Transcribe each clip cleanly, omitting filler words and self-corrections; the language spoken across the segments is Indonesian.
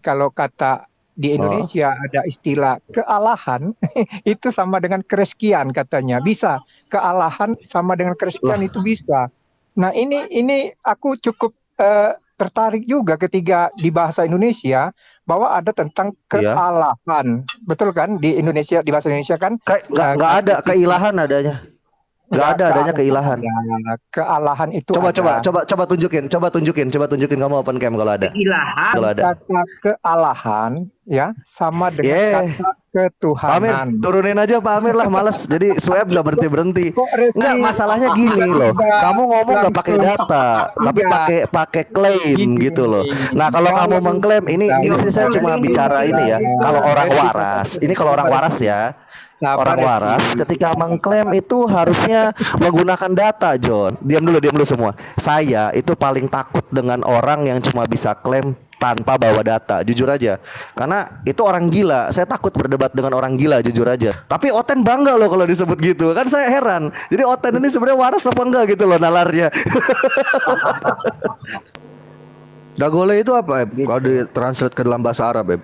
kalau kata di Oh, Indonesia ada istilah kealahan, itu sama dengan kereskian katanya. Bisa, kealahan sama dengan kereskian lah, itu bisa. Nah, ini aku cukup tertarik juga ketika di bahasa Indonesia bahwa ada tentang iya. kealahan. Betul kan? Di Indonesia, di bahasa Indonesia kan Kayak nggak ada ketika keilahan adanya. Nggak ya ada adanya kealahan keilahan. ada, kealahan itu Coba coba ada. coba coba tunjukin, coba tunjukin kamu open cam kalau ada. Keilahan. Kalau ada. Kata kealahan ya sama dengan Yeah. kata Pak Amir, ketuhanan. turunin aja Pak Amir lah, males. Jadi swab nggak berhenti berhenti. Kok Nggak, Reski masalahnya gini loh. tiba-tiba Kamu ngomong nggak pakai langsung data, tapi tidak pakai pakai klaim gini. gitu loh. Nah kalau kamu Kalau mengklaim ini sih saya cuma bicara ini ya. Kalau orang Reski, waras, ini kalau orang waras ya. sabar Orang Reski. waras ketika mengklaim itu harusnya menggunakan data, John. Diam dulu semua. Saya itu paling takut dengan orang yang cuma bisa klaim tanpa bawa data, jujur aja. Karena itu orang gila. Saya takut berdebat dengan orang gila, jujur aja. Tapi Oten bangga loh kalau disebut gitu. Kan saya heran. Jadi Oten ini sebenarnya waras apa enggak gitu loh nalarnya. Dagole itu apa, Eb? Kalau ditranslate ke dalam bahasa Arab, Eb?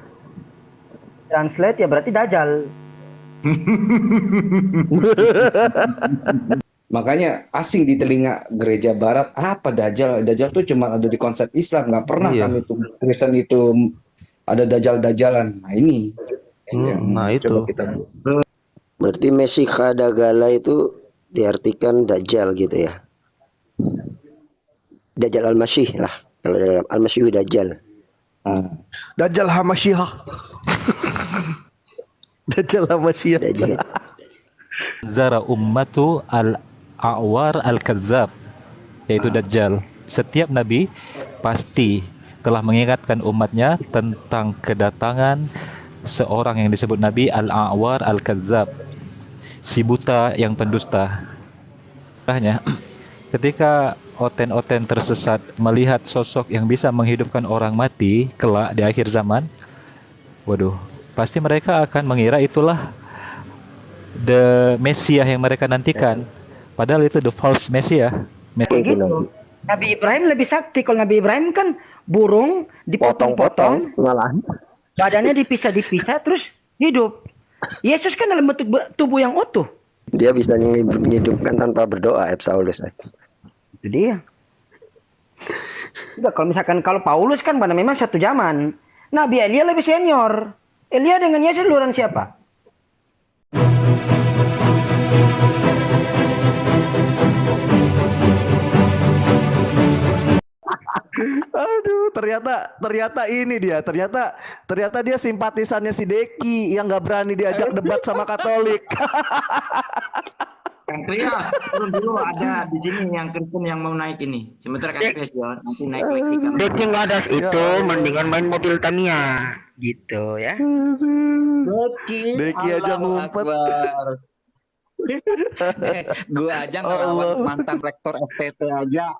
Translate ya berarti dajal. Makanya asing di telinga gereja barat, apa Dajjal? Dajjal tuh cuma ada di konsep Islam, nggak pernah Iya. kami tuh Kristen itu ada Dajjal-Dajjalan. Nah ini yang Nah coba itu. kita. Berarti Mesiha Dagala itu diartikan Dajjal gitu ya. Dajjal Al-Masih lah. Kalau dalam Al-Masih Dajjal. Nah, Dajjal Hamasyihah. Dajjal Hamasyihah. Dajjal. Zara ummatu al-a'war al-kadzab, yaitu Dajjal. Setiap nabi pasti telah mengingatkan umatnya tentang kedatangan seorang yang disebut nabi al-a'war al-kadzab, si buta yang pendusta. Makanya ketika Oten-Oten tersesat melihat sosok yang bisa menghidupkan orang mati kelak di akhir zaman, waduh, pasti mereka akan mengira itulah the Messiah yang mereka nantikan. Padahal itu the false Messiah. Kayak gitu. Nabi Ibrahim lebih sakti. Kalau Nabi Ibrahim kan burung dipotong-potong, Malah. badannya dipisah-dipisah terus hidup. Yesus kan dalam bentuk tubuh yang utuh. Dia bisa menyidupkan tanpa berdoa, Eb Saulus. Itu dia. Udah, kalau misalkan kalau Paulus kan pada memang satu zaman. Nabi Elia lebih senior. Elia dengan Yesus duluan siapa? Aduh, ternyata ini dia. Ternyata dia simpatisannya si Deki yang nggak berani diajak debat sama Katolik. Kang Krios, turun dulu, ada di sini yang Kristen yang mau naik ini. Sebentar Kang Krios ya, nanti naik lagi. Deki nggak ada itu, mendingan main mobil Tamiya, gitu ya. Deki aja ngumpet. Gua aja ngelawan mantan rektor FPT aja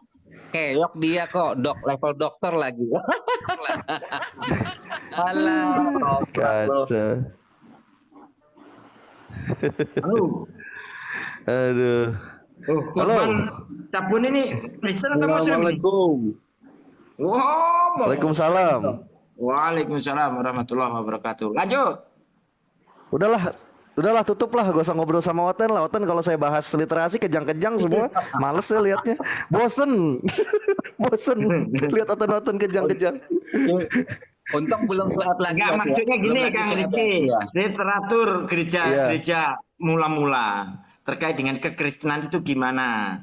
keok dia kok level dokter lagi. Alah, Kacau. Halo. Aduh. Oh, korban Cabun ini Kristen atau Muslim? Assalamualaikum. Wow, Waalaikumsalam. Waalaikumsalam warahmatullahi wabarakatuh. Lanjut. Udahlah tutuplah, gak usah ngobrol sama Oten lah. Oten kalau saya bahas literasi kejang-kejang semua, males saya liatnya, bosen. Lihat Oten kejang-kejang. Untung belum telat lagi. Enggak, maksudnya gini Kang Riki, literatur gereja mula-mula terkait dengan kekristenan itu gimana?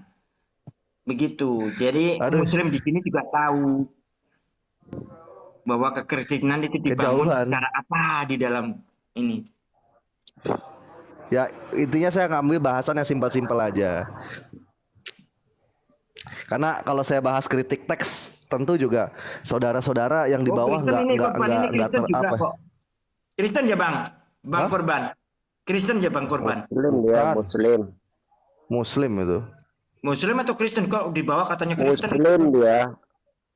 Begitu. Jadi Muslim di sini juga tahu bahwa kekristenan itu dibangun secara apa di dalam ini. Ya intinya saya ngambil bahasan yang simpel-simpel aja. Karena kalau saya bahas kritik teks, tentu juga saudara-saudara yang di bawah nggak apa. Kristen ya Bang Korban. Kristen ya Bang Korban. Muslim itu. Muslim atau Kristen, kok di bawah katanya Kristen? Muslim dia.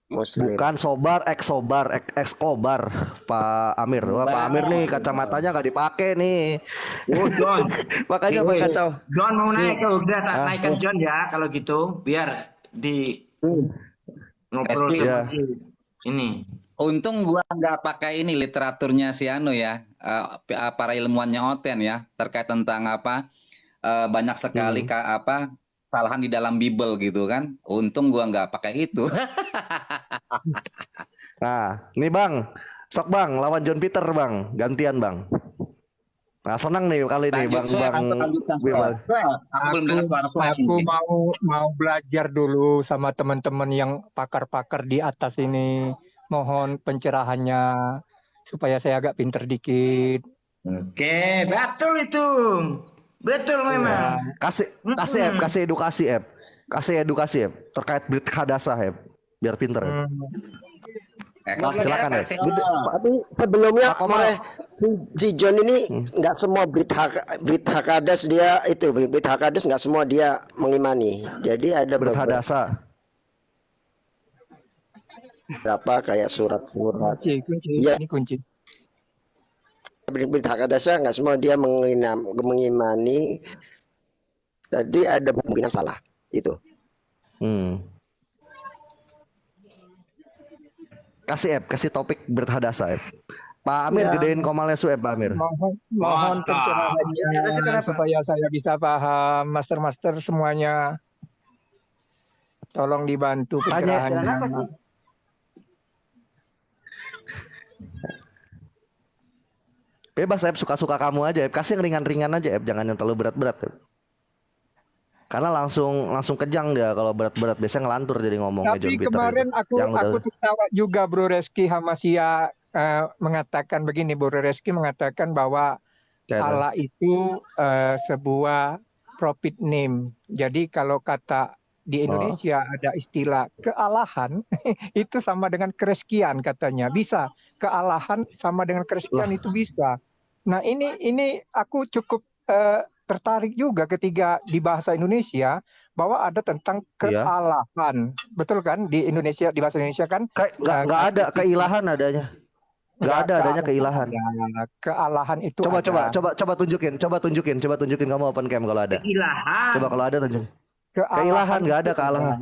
Muslim. Bukan ex kobar Pak Amir. Wah, Pak Amir nih kacamatanya nggak dipakai nih. Oh John. Makanya Pak kacau. John mau naik, udah tak naikkan John ya kalau gitu, biar di ngobrol seperti ini. Untung gua nggak pakai ini literaturnya si Anu ya, para ilmuwannya Oten ya, terkait tentang apa banyak sekali kesalahan di dalam Bible gitu kan. Untung gua nggak pakai itu. Nah, nih Bang, sok Bang lawan John Peter Bang, gantian Bang. Nah, senang nih kali ini Lanjut, Bang Swab, Bang. lanjutkan, Bang. Swab. Aku belum dengar suara Swab Aku ini. mau belajar dulu sama teman-teman yang pakar-pakar di atas ini. Mohon pencerahannya supaya saya agak pinter dikit. Oke, betul itu. Betul memang. Kasih edukasi terkait Brit Hadasa biar pinter. Silakan ya. Tapi sebelumnya Pak Komar. si John ini nggak semua Brit Hakadas dia itu Brit Hakadas nggak semua dia mengimani. Jadi ada Brit Hadasa. berapa kayak surat-surat. Kunci. Ya. Ini kunci. Brit Hakadasa nggak semua dia mengimani. Tadi ada kemungkinan salah itu. Kasih topik Brit Hadasa Pak Amir gedein komalnya Pak Amir. Mohon pencerahannya supaya saya bisa paham, master semuanya. Tolong dibantu pencerahannya. Bebas suka-suka kamu aja kasih yang ringan-ringan aja jangan yang terlalu berat-berat karena langsung kejang dia kalau berat-berat biasanya ngelantur jadi ngomongnya. Tapi kemarin aku tertawa juga Bro Reski Hamasia mengatakan begini. Bro Reski mengatakan bahwa Allah itu sebuah profit name. Jadi kalau kata di Indonesia ada istilah kealahan itu sama dengan kereskian katanya. Bisa kealahan sama dengan kereskian itu bisa. Nah ini aku cukup tertarik juga ketika di bahasa Indonesia bahwa ada tentang kealahan. Betul kan di Indonesia, di bahasa Indonesia kan nggak ada keilahan adanya. Nggak ada adanya keilahan. Kealahan itu coba tunjukin kamu open cam kalau ada. Keilahan. Coba kalau ada tunjukin. Keilahan nggak ada kealahan.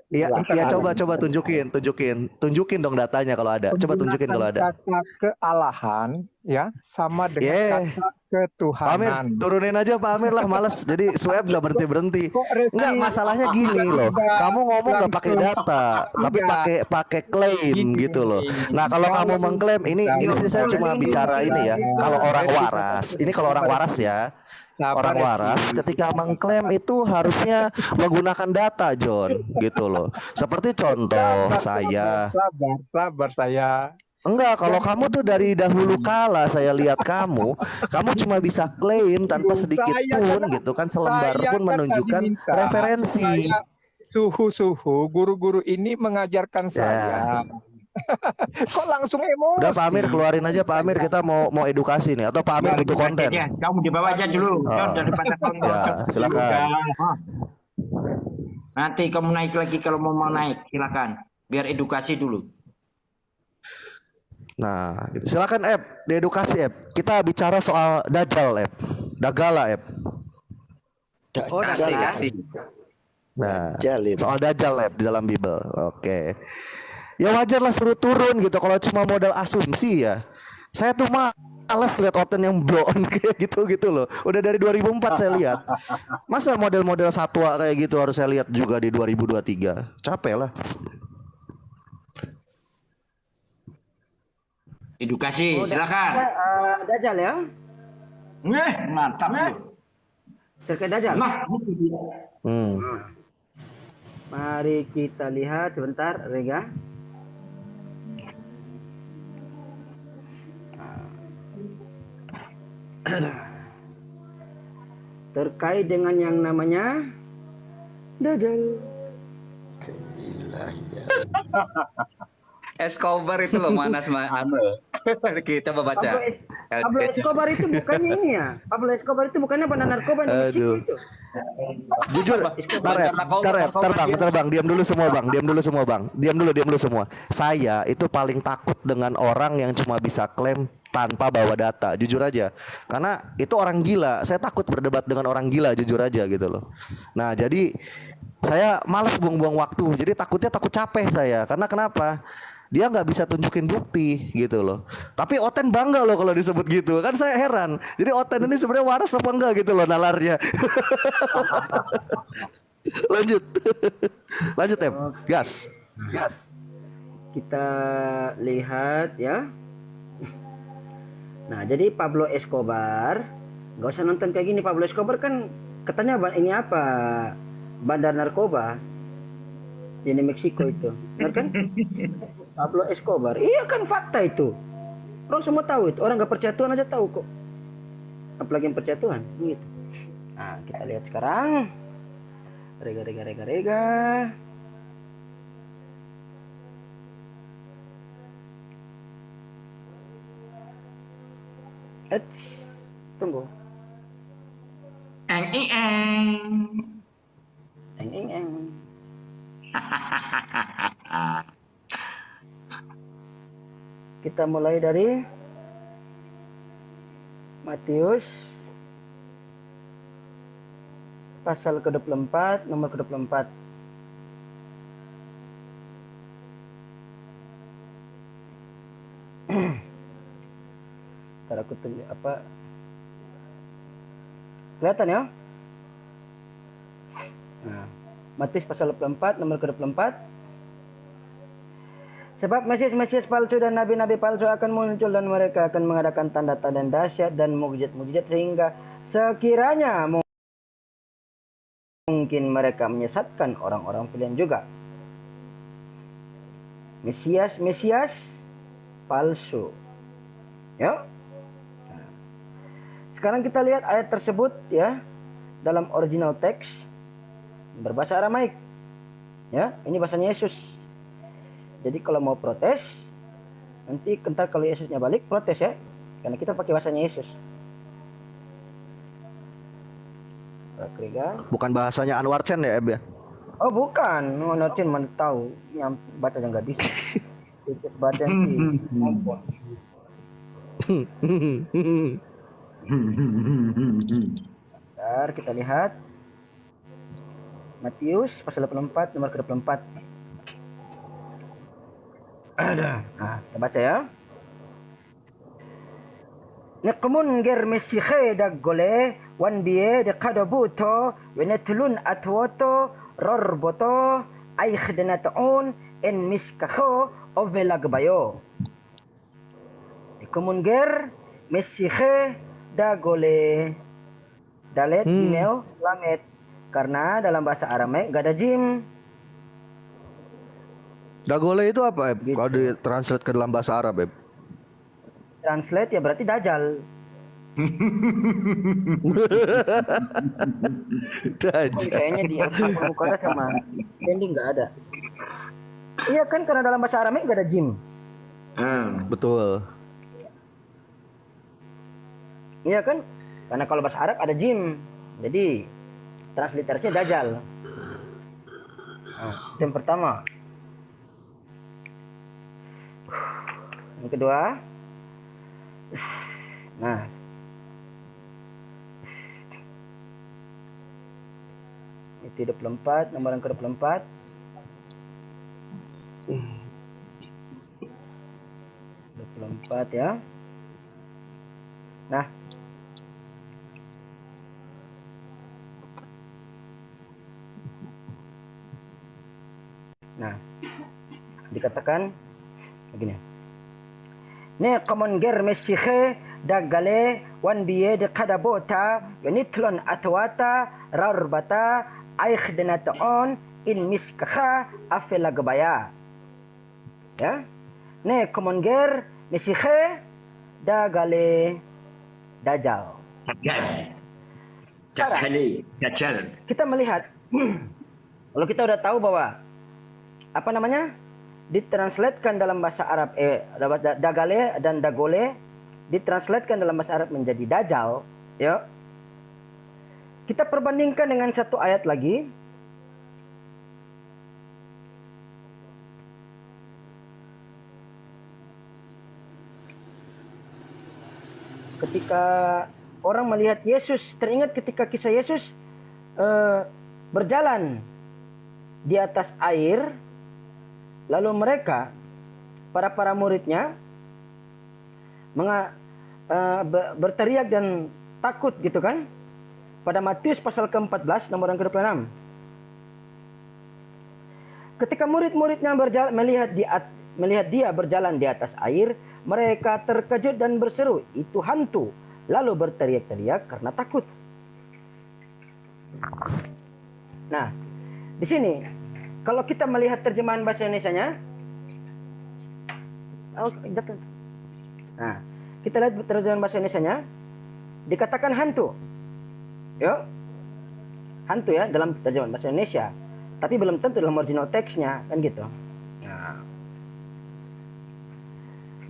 Iya coba tunjukin dong datanya kalau ada. Coba tunjukin kalau ada. Kata kealahan ya sama dengan kata ketuhanan. Pak Amir, turunin aja Pak Amir lah, males. Jadi Swab nggak berhenti. Enggak, masalahnya gini loh. Kamu ngomong nggak pakai data, tapi pakai klaim gitu loh. Nah kalau kamu mengklaim ini sih saya cuma bicara ini ya. Kalau orang waras ya. Orang waras ketika mengklaim itu harusnya menggunakan data John gitu loh. Seperti contoh saya. Sabar saya. Enggak, kalau kamu tuh dari dahulu kala saya lihat kamu cuma bisa klaim tanpa sedikit pun gitu kan selembar pun menunjukkan referensi. Suhu guru-guru ini mengajarkan saya. Kok langsung emosi? Udah Pak Amir keluarin aja Pak Amir, kita mau edukasi nih atau Pak Amir butuh konten. Kamu dibawa aja dulu. Daripada konten. Ya, silakan. Nanti kamu naik lagi kalau mau naik, silakan. Biar edukasi dulu. Nah, gitu. Silakan diedukasi Kita bicara soal Dajjal Dagala Kasih. Nah, soal Dajjal di dalam Bible. Oke. Ya wajar lah suruh turun gitu kalau cuma modal asumsi ya. Saya tuh males lihat Oten yang blow on kayak gitu loh. Udah dari 2004 saya lihat. Masa model-model satwa kayak gitu harus saya lihat juga di 2023. Capek lah. Edukasi, silakan. Dajjal ya. Mantap. Terkait Dajjal. Nah, itu dia. Mari kita lihat sebentar, Rega. Terkait dengan yang namanya Dajjal. Escobar itu loh mana sama kita baca. Pablo Escobar itu bukannya ini ya. Pablo Escobar itu bukannya bandar narkoba Indonesia itu. Jujur, terbang. Diam dulu semua. Saya itu paling takut dengan orang yang cuma bisa klaim tanpa bawa data. Jujur aja. Karena itu orang gila. Saya takut berdebat dengan orang gila, jujur aja gitu loh. Nah, jadi saya malas buang-buang waktu. Jadi takut capek saya. Karena kenapa? dia nggak bisa tunjukin bukti gitu loh. Tapi Oten bangga loh kalau disebut gitu. Kan saya heran. Jadi Oten ini sebenarnya waras apa enggak gitu loh nalarnya. Lanjut. Lanjut Em. Gas. Kita lihat ya. Nah, jadi Pablo Escobar, nggak usah nonton kayak gini. Pablo Escobar kan katanya ini apa? Bandar narkoba di Meksiko itu. Benar kan? Pablo Escobar. Iya kan fakta itu. Orang semua tahu itu. Orang nggak percaya Tuhan aja tahu kok. Apalagi yang percaya Tuhan. Gitu. Nah, kita lihat sekarang. Rega. Tunggu. Eng. Kita mulai dari Matius pasal ke-24, nomor ke-24. Ntar aku tunjuk apa? Kelihatan ya? Nah, Matius pasal 24, nomor ke-24. Sebab Mesias palsu dan nabi-nabi palsu akan muncul dan mereka akan mengadakan tanda-tanda dahsyat dan mukjizat-mukjizat sehingga sekiranya mungkin mereka menyesatkan orang-orang pilihan juga. Mesias palsu. Ya. Nah, sekarang kita lihat ayat tersebut ya dalam original teks berbahasa Aramaik. Ya, ini bahasanya Yesus. Jadi kalau mau protes, nanti entar kalau Yesusnya balik protes ya, karena kita pakai bahasanya Yesus. Bukan bahasanya Anwar Chen ya, Eb ya? Oh bukan, Anwar Chen mana tahu, yang baca aja nggak bisa. Badan sih. Bentar, kita lihat Matius pasal 84 nomor ke-24. Nah, kita baca ya. Neqmun ger mesihe da gole wan biye de kadabuto wenetlun atwoto rorboto ay khdenataon en miskaho ovelagbayo. Neqmun ger mesihe da gole dalet email lamet karena dalam bahasa Aramaik gak ada jim. Dagole itu apa, Eb? Gitu. Kalau ditranslate ke dalam bahasa Arab, Eb? Translate ya berarti dajal. Dajal. Oh, kayaknya di Al-Qur'an sama ending nggak ada. Iya kan karena dalam bahasa Aramaik nggak ada jim. Betul. Iya kan? Karena kalau bahasa Arab ada jim. Jadi transliterasinya dajal. Nah, yang pertama. Yang kedua, nah, itu 24, nomor yang ke-24. Ya. Nah, dikatakan begini. Ne common ger mesihe dagale wan biye de kadabota yonitlon atwata rarbata aikhdnataon in miskaha afelagbaya. Ya. Ne common ger mesihe dagale dajal. Dajal. Kita melihat kalau kita udah tahu bahwa apa namanya? Ditranslatekan dalam bahasa Arab dagale dan dagole ditranslatekan dalam bahasa Arab menjadi dajal, ya. Kita perbandingkan dengan satu ayat lagi. Ketika orang melihat Yesus, teringat ketika kisah Yesus berjalan di atas air. Lalu mereka para muridnya berteriak dan takut gitu kan. Pada Matius pasal ke-14 nomor yang ke-26. Ketika murid-muridnya melihat dia berjalan di atas air, mereka terkejut dan berseru, "Itu hantu!" Lalu berteriak-teriak karena takut. Nah, di sini kalau kita melihat terjemahan bahasa Indonesianya, nah, kita lihat terjemahan bahasa Indonesianya, dikatakan hantu. Ya, hantu ya dalam terjemahan bahasa Indonesia. Tapi belum tentu dalam original teksnya, kan gitu. Nah,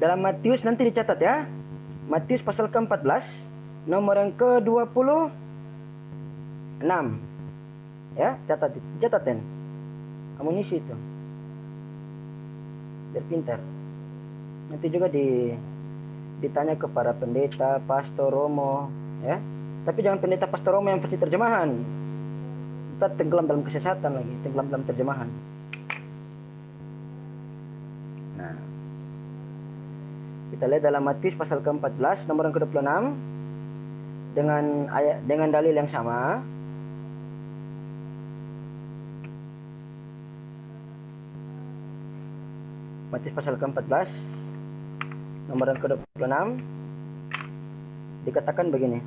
dalam Matius nanti dicatat ya. Matius pasal ke-14, nomor yang ke-26. Ya, catatin. Amunisi itu. Biar pintar. Nanti juga ditanya ke para pendeta, pastor, romo, ya. Tapi jangan pendeta, pastor, romo yang versi terjemahan. Kita tenggelam dalam kesesatan lagi, tenggelam dalam terjemahan. Nah, kita lihat dalam Matius pasal ke-14 nomor yang ke-26 dengan dalil yang sama. Matius pasal ke-14 nomor yang ke-26 dikatakan begini.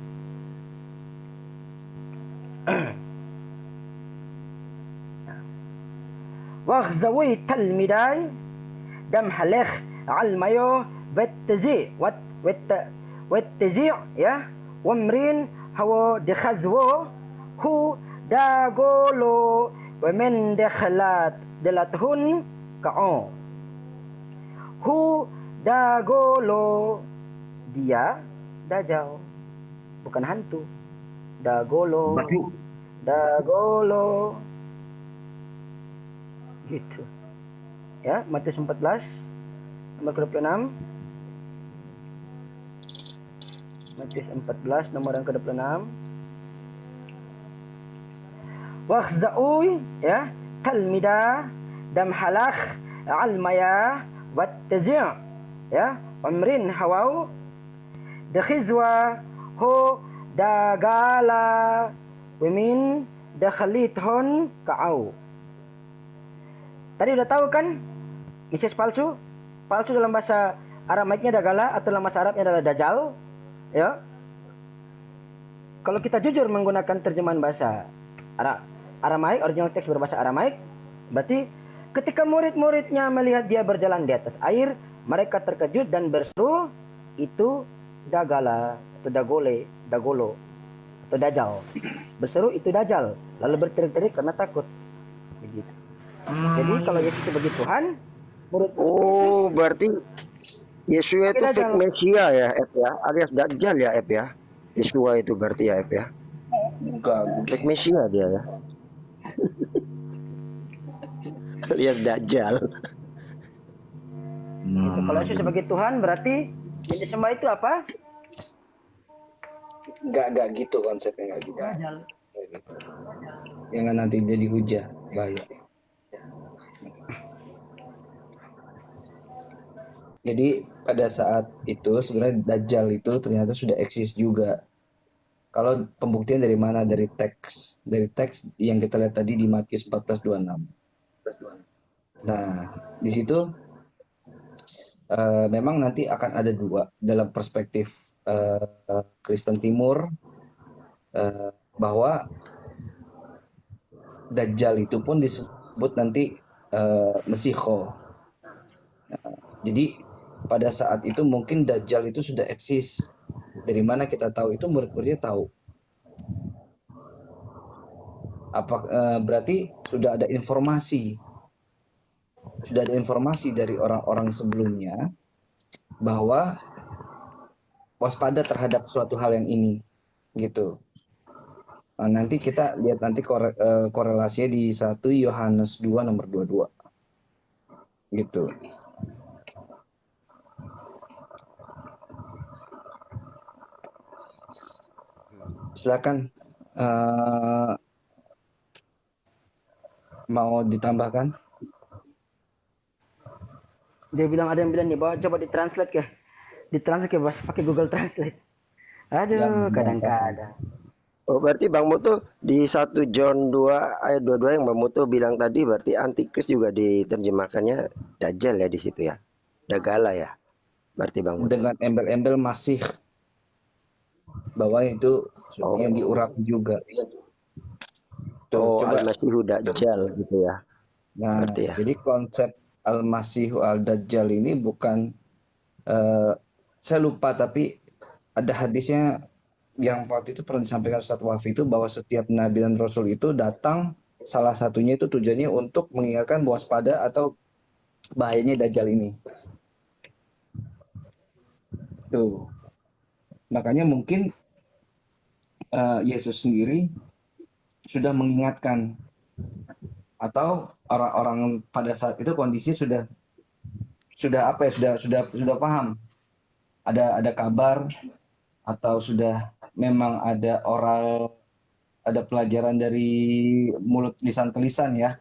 واغزوي تلميذي دم حليخ على المايو والتزيع يا ومرين هو دخزو هو داغولو ومن دخلات دلتهن كعو هو داغولو dia dajjal, bukan hantu. Dagolo gitu ya. Matius 14 nomor ke-26. Matius 14 nomor yang ke-26. Wakhza'uy ya talmida dam halakh almaya wattazi' ya amrin hawau dakhizwa ho dagala wimin dakhalithon ka'au. Tadi udah tahu kan Mesias palsu? Palsu dalam bahasa Aramaiknya dagala atau dalam bahasa Arabnya adalah dajjal. Ya. Kalau kita jujur menggunakan terjemahan bahasa Aramaik, original teks berbahasa Aramaik, berarti ketika murid-muridnya melihat dia berjalan di atas air, mereka terkejut dan berseru, "Itu dagala atau dagolo atau dajjal." Berseru, "Itu dajjal." Lalu berteriak-teriak karena takut. Begitu. Jadi kalau Yesus sebagai Tuhan, berarti Yesua itu fake Mesia ya, Ep ya, alias Dajjal ya, Ep ya. Yesua itu berarti ya, Ep ya. Bukan fake Mesia dia ya. Alias Dajjal. Gitu. Kalau Yesus sebagai Tuhan berarti yang disembah itu apa? Enggak gitu konsepnya, enggak gitu. Jangan nanti jadi hujah, bahaya. Jadi pada saat itu sebenarnya Dajjal itu ternyata sudah eksis juga. Kalau pembuktian dari mana? Dari teks yang kita lihat tadi di Matius 14:26. Nah, di situ memang nanti akan ada dua dalam perspektif Kristen Timur, bahwa Dajjal itu pun disebut nanti Mesiho. Jadi pada saat itu mungkin Dajjal itu sudah eksis. Dari mana kita tahu? Itu murid-muridnya tahu. Berarti sudah ada informasi. Sudah ada informasi dari orang-orang sebelumnya bahwa waspada terhadap suatu hal yang ini, gitu. Nah, nanti kita lihat nanti korelasinya di 1 Yohanes 2 nomor 22. Gitu. Silakan, mau ditambahkan? Dia bilang ada yang bilang nih, bawa coba ditranslate ke. Ditranslate ke pakai Google Translate. Aduh, kadang-kadang. Oh, berarti Bang Mutu di 1 John 2 ayat 22 yang Bang Mutu bilang tadi berarti antikris juga diterjemahkannya dajjal ya di situ ya. Dagala ya. Berarti Bang Mutu. Dengan embel-embel masih bahwa itu yang diurapi juga. Tuh, Al-Masihu Dajjal gitu ya. Nah, ya. Jadi konsep Al-Masihu Al-Dajjal ini bukan saya lupa tapi ada hadisnya yang waktu itu pernah disampaikan Ustaz Wafi itu bahwa setiap nabi dan rasul itu datang salah satunya itu tujuannya untuk mengingatkan waspada atau bahayanya Dajjal ini. Tuh. Makanya mungkin Yesus sendiri sudah mengingatkan atau orang-orang pada saat itu kondisi sudah apa ya sudah paham ada kabar atau sudah memang ada oral, ada pelajaran dari mulut lisan ke lisan ya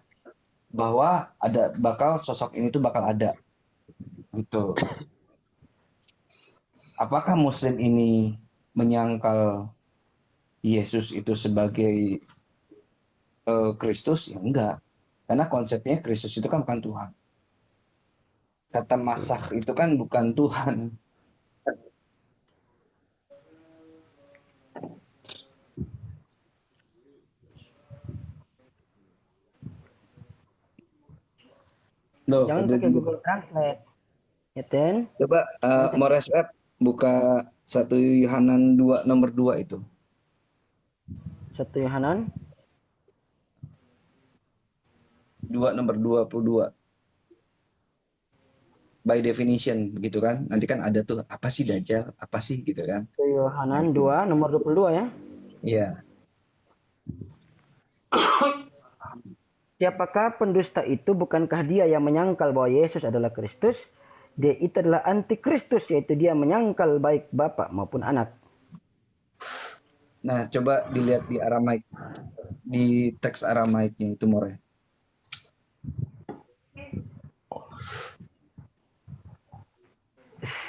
bahwa ada bakal sosok ini tuh bakal ada gitu. Apakah Muslim ini menyangkal Yesus itu sebagai Kristus? Ya enggak, karena konsepnya Kristus itu kan bukan Tuhan. Kata Masah itu kan bukan Tuhan. Loh, jangan pakai Google Translate. Ya, Ten. Coba Mores Web buka 1 Yohanan 2 nomor 2 itu. 1 Yohanan 2 nomor 22. By definition begitu kan. Nanti kan ada tuh apa sih Dajjal? Apa sih gitu kan. 1 Yohanan 2 nomor 22 ya. Iya. Siapakah pendusta itu? Bukankah dia yang menyangkal bahwa Yesus adalah Kristus? Dia itu adalah antikristus, yaitu dia menyangkal baik Bapa maupun Anak. Nah, coba dilihat di Aramaik, di teks Aramaiknya itu More.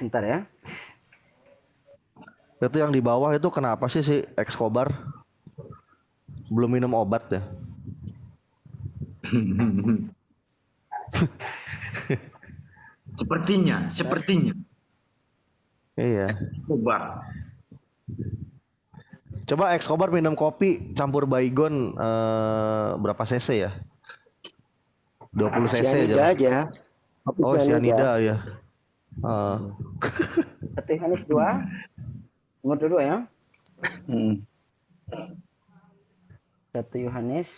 Bentar ya. Itu yang di bawah itu kenapa sih si Escobar belum minum obat ya? Sepertinya. Iya. Coba Escobar minum kopi campur baygon berapa cc ya? 20 cc aja. Oh, cyanida ya. 1 Yohanes 2 nomor 2 ya. 1 Yohanes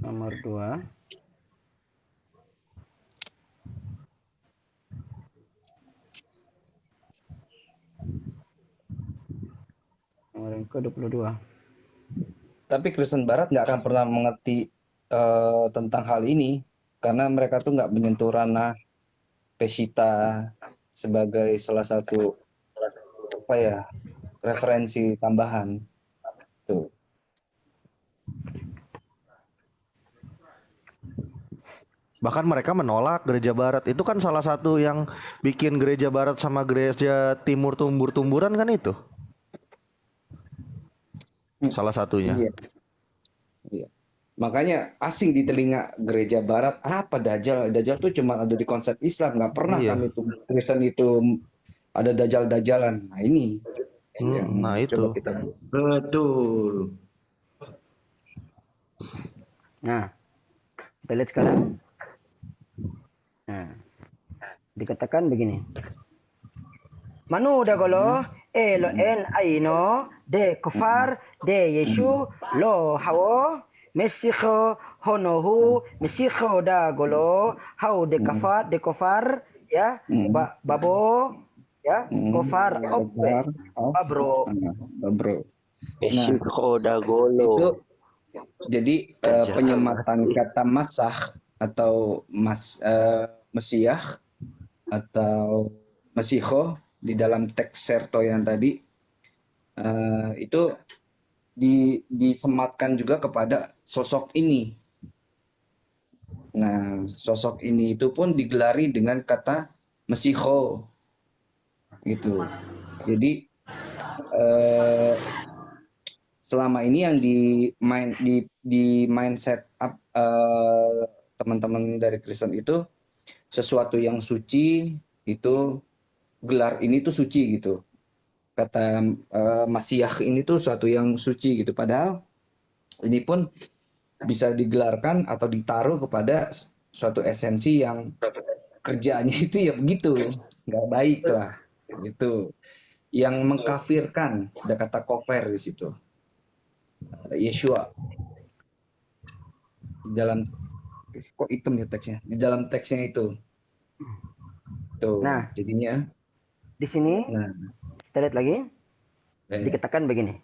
nomor 2 nomor yang ke-22. Tapi Kristen Barat nggak akan pernah mengerti tentang hal ini karena mereka tuh nggak menyentuh ranah Pesita sebagai salah satu apa ya referensi tambahan tuh. Bahkan mereka menolak gereja barat. Itu kan salah satu yang bikin gereja barat sama gereja timur tumbur-tumburan kan itu. Salah satunya. Iya. Makanya asing di telinga gereja barat apa Dajjal. Dajjal tuh cuma ada di konsep Islam. Nggak pernah kami tuh Kristen itu ada Dajjal-Dajjalan. Nah ini. Nah itu. Coba kita betul. Nah, kita lihat sekarang. Nah, dikatakan begini. Manu dagolo elo en aino de kufar de Yesu lo hawo mesiho honohu mesiho dagolo hau de kafar ya babo ya kufar babro mesiho dagolo itu jadi penyematan kata masah atau Mesiah atau Mesiho di dalam teks Serto yang tadi itu disematkan juga kepada sosok ini Nah, sosok ini itu pun digelari dengan kata Mesiho, gitu. Jadi selama ini yang di mindset teman-teman dari Kristen itu sesuatu yang suci itu gelar ini tuh suci gitu. Kata Masiyah ini tuh suatu yang suci gitu. Padahal ini pun bisa digelarkan atau ditaruh kepada suatu esensi yang kerjaannya itu ya begitu, nggak baik lah gitu. Yang mengkafirkan, ada kata kofer di situ. Yeshua dalam kok hitam ya teksnya, di dalam teksnya itu tuh. Nah, jadinya di sini kita lihat lagi dikatakan begini,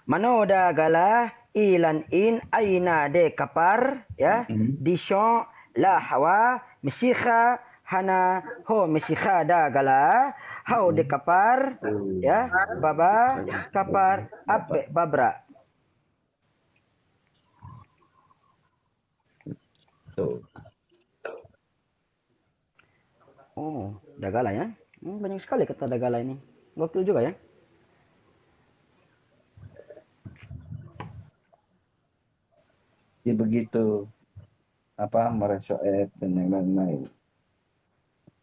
manoda gala ilan in aina de kapar ya disho la hawa misikha hana ho misikha da gala hau de kapar ya baba kapar ape babra. Tuh. Oh, dagala ya. Banyak sekali kata dagala ini. Gokil juga ya. Jadi begitu apa meresoet dan yang lain-lain.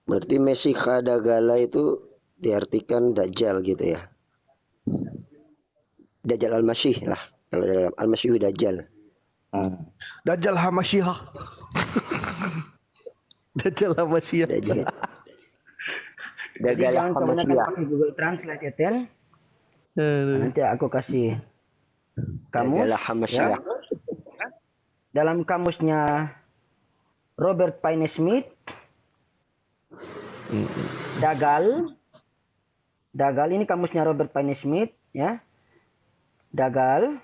Berarti Mesiha Dagala itu diartikan Dajjal gitu ya. Dajjal Al-Masih lah. Kalau dalam Al-Masih Dajjal. Dajjal Hamasyihah. Dajjal Hamasyihah. Dajjal Hamasyihah. Pakai Google Translate ya, Tel. Nanti aku kasih kamus. Dajjal Hamasyihah. Ya. Dalam kamusnya Robert Payne Smith, Dagal ini kamusnya Robert Payne Smith ya. Dagal,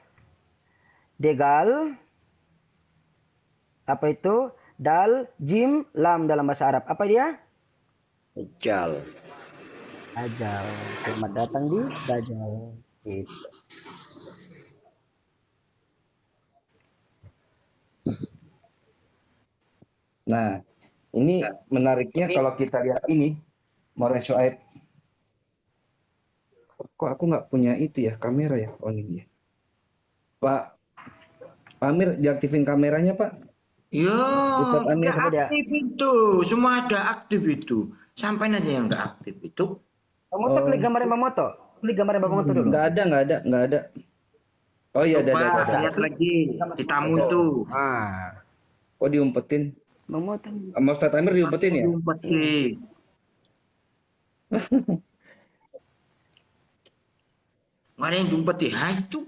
Degal, apa itu? Dal, Jim, Lam dalam bahasa Arab. Apa dia? Dajjal. Dajjal. Selamat datang di Dajjal. Gitu. Nah, ini menariknya kalau kita lihat ini, Moreshoaib. Kok aku nggak punya itu ya, kamera ya? Oh ini dia. Pak Amir, diaktifin kameranya Pak. Yo, udah aktif itu. Semua ada aktif itu. Sampai aja yang nggak aktif itu. Bang Moto klik gambar Bang Moto. Klik gambar Bang Moto dulu. Nggak ada. Oh iya, ada. Lihat lagi di tamu tuh. Oh diumpetin. Bang Moto. Sama Ustaz Amir diumpetin ya? Diumpetin. Nggak ada yang diumpetin. Itu.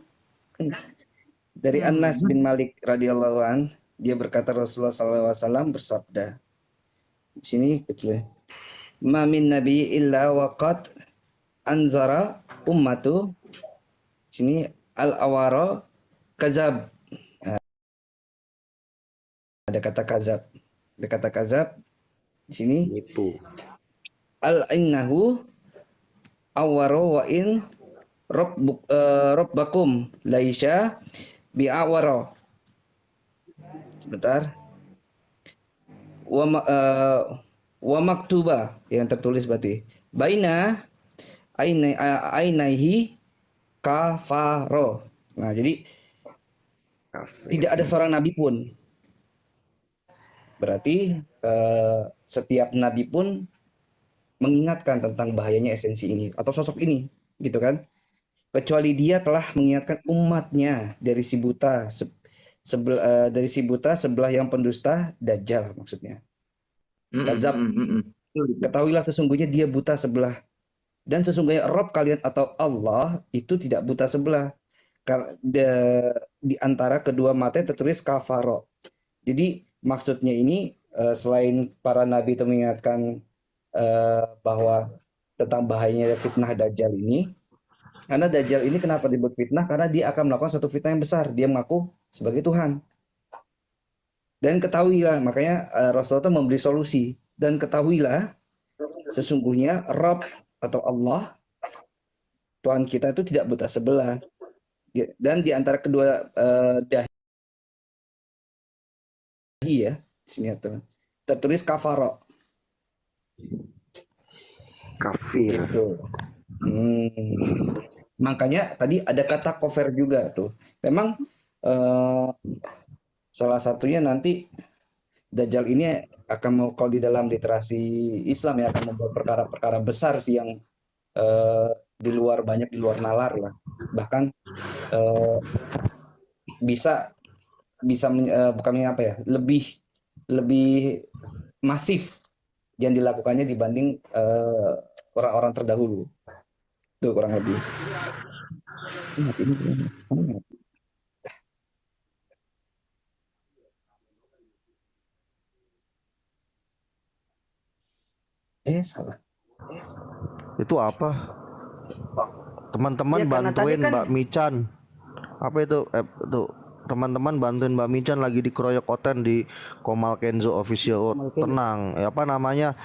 Dari Anas bin Malik radhiyallahu an, dia berkata Rasulullah SAW bersabda. Di sini kecil. Ma min nabi illa waqad anzara ummatu. Sini al-awara kazab. Nah, ada kata kazab. Ada kata kazab. Di sini nipu. Al-innahu awwaro wa in rabbakum laisha bi'awara. Sebentar. Wa maktuba yang tertulis berarti. Baina ainaihi kafaro. Nah, jadi tidak ada seorang nabi pun. Berarti setiap nabi pun mengingatkan tentang bahayanya esensi ini atau sosok ini, gitu kan? Kecuali dia telah mengingatkan umatnya dari si buta sebelah yang pendusta Dajjal maksudnya. Kazab. Ketahuilah sesungguhnya dia buta sebelah. Dan sesungguhnya Rabb kalian atau Allah itu tidak buta sebelah. Di antara kedua mata tertulis kafaro. Jadi maksudnya ini selain para nabi itu mengingatkan bahwa tentang bahayanya fitnah Dajjal ini. Karena Dajjal ini kenapa disebut fitnah? Karena dia akan melakukan suatu fitnah yang besar. Dia mengaku sebagai Tuhan. Dan ketahuilah, makanya Rasulullah memberi solusi. Dan ketahuilah, sesungguhnya Rabb atau Allah, Tuhan kita itu tidak buta sebelah. Dan di antara kedua dahi lagi ya di sini tuh. Tertulis kafaro. Kafir. Gitu. Makanya tadi ada kata kofir juga tuh. Memang salah satunya nanti Dajjal ini akan kalau di dalam literasi Islam ya akan membuat perkara-perkara besar sih yang di luar nalar lah. Bahkan bisa bukannya apa ya, lebih masif yang dilakukannya dibanding orang-orang terdahulu. Itu kurang lebih. Salah. Itu apa? Teman-teman Ya, karena bantuin tadi kan- Mbak Mican. Apa itu? Tuh. Teman-teman bantuin Mbak Mican lagi dikeroyok Oten di Komal Kenzo official. Tenang. Ya, apa namanya?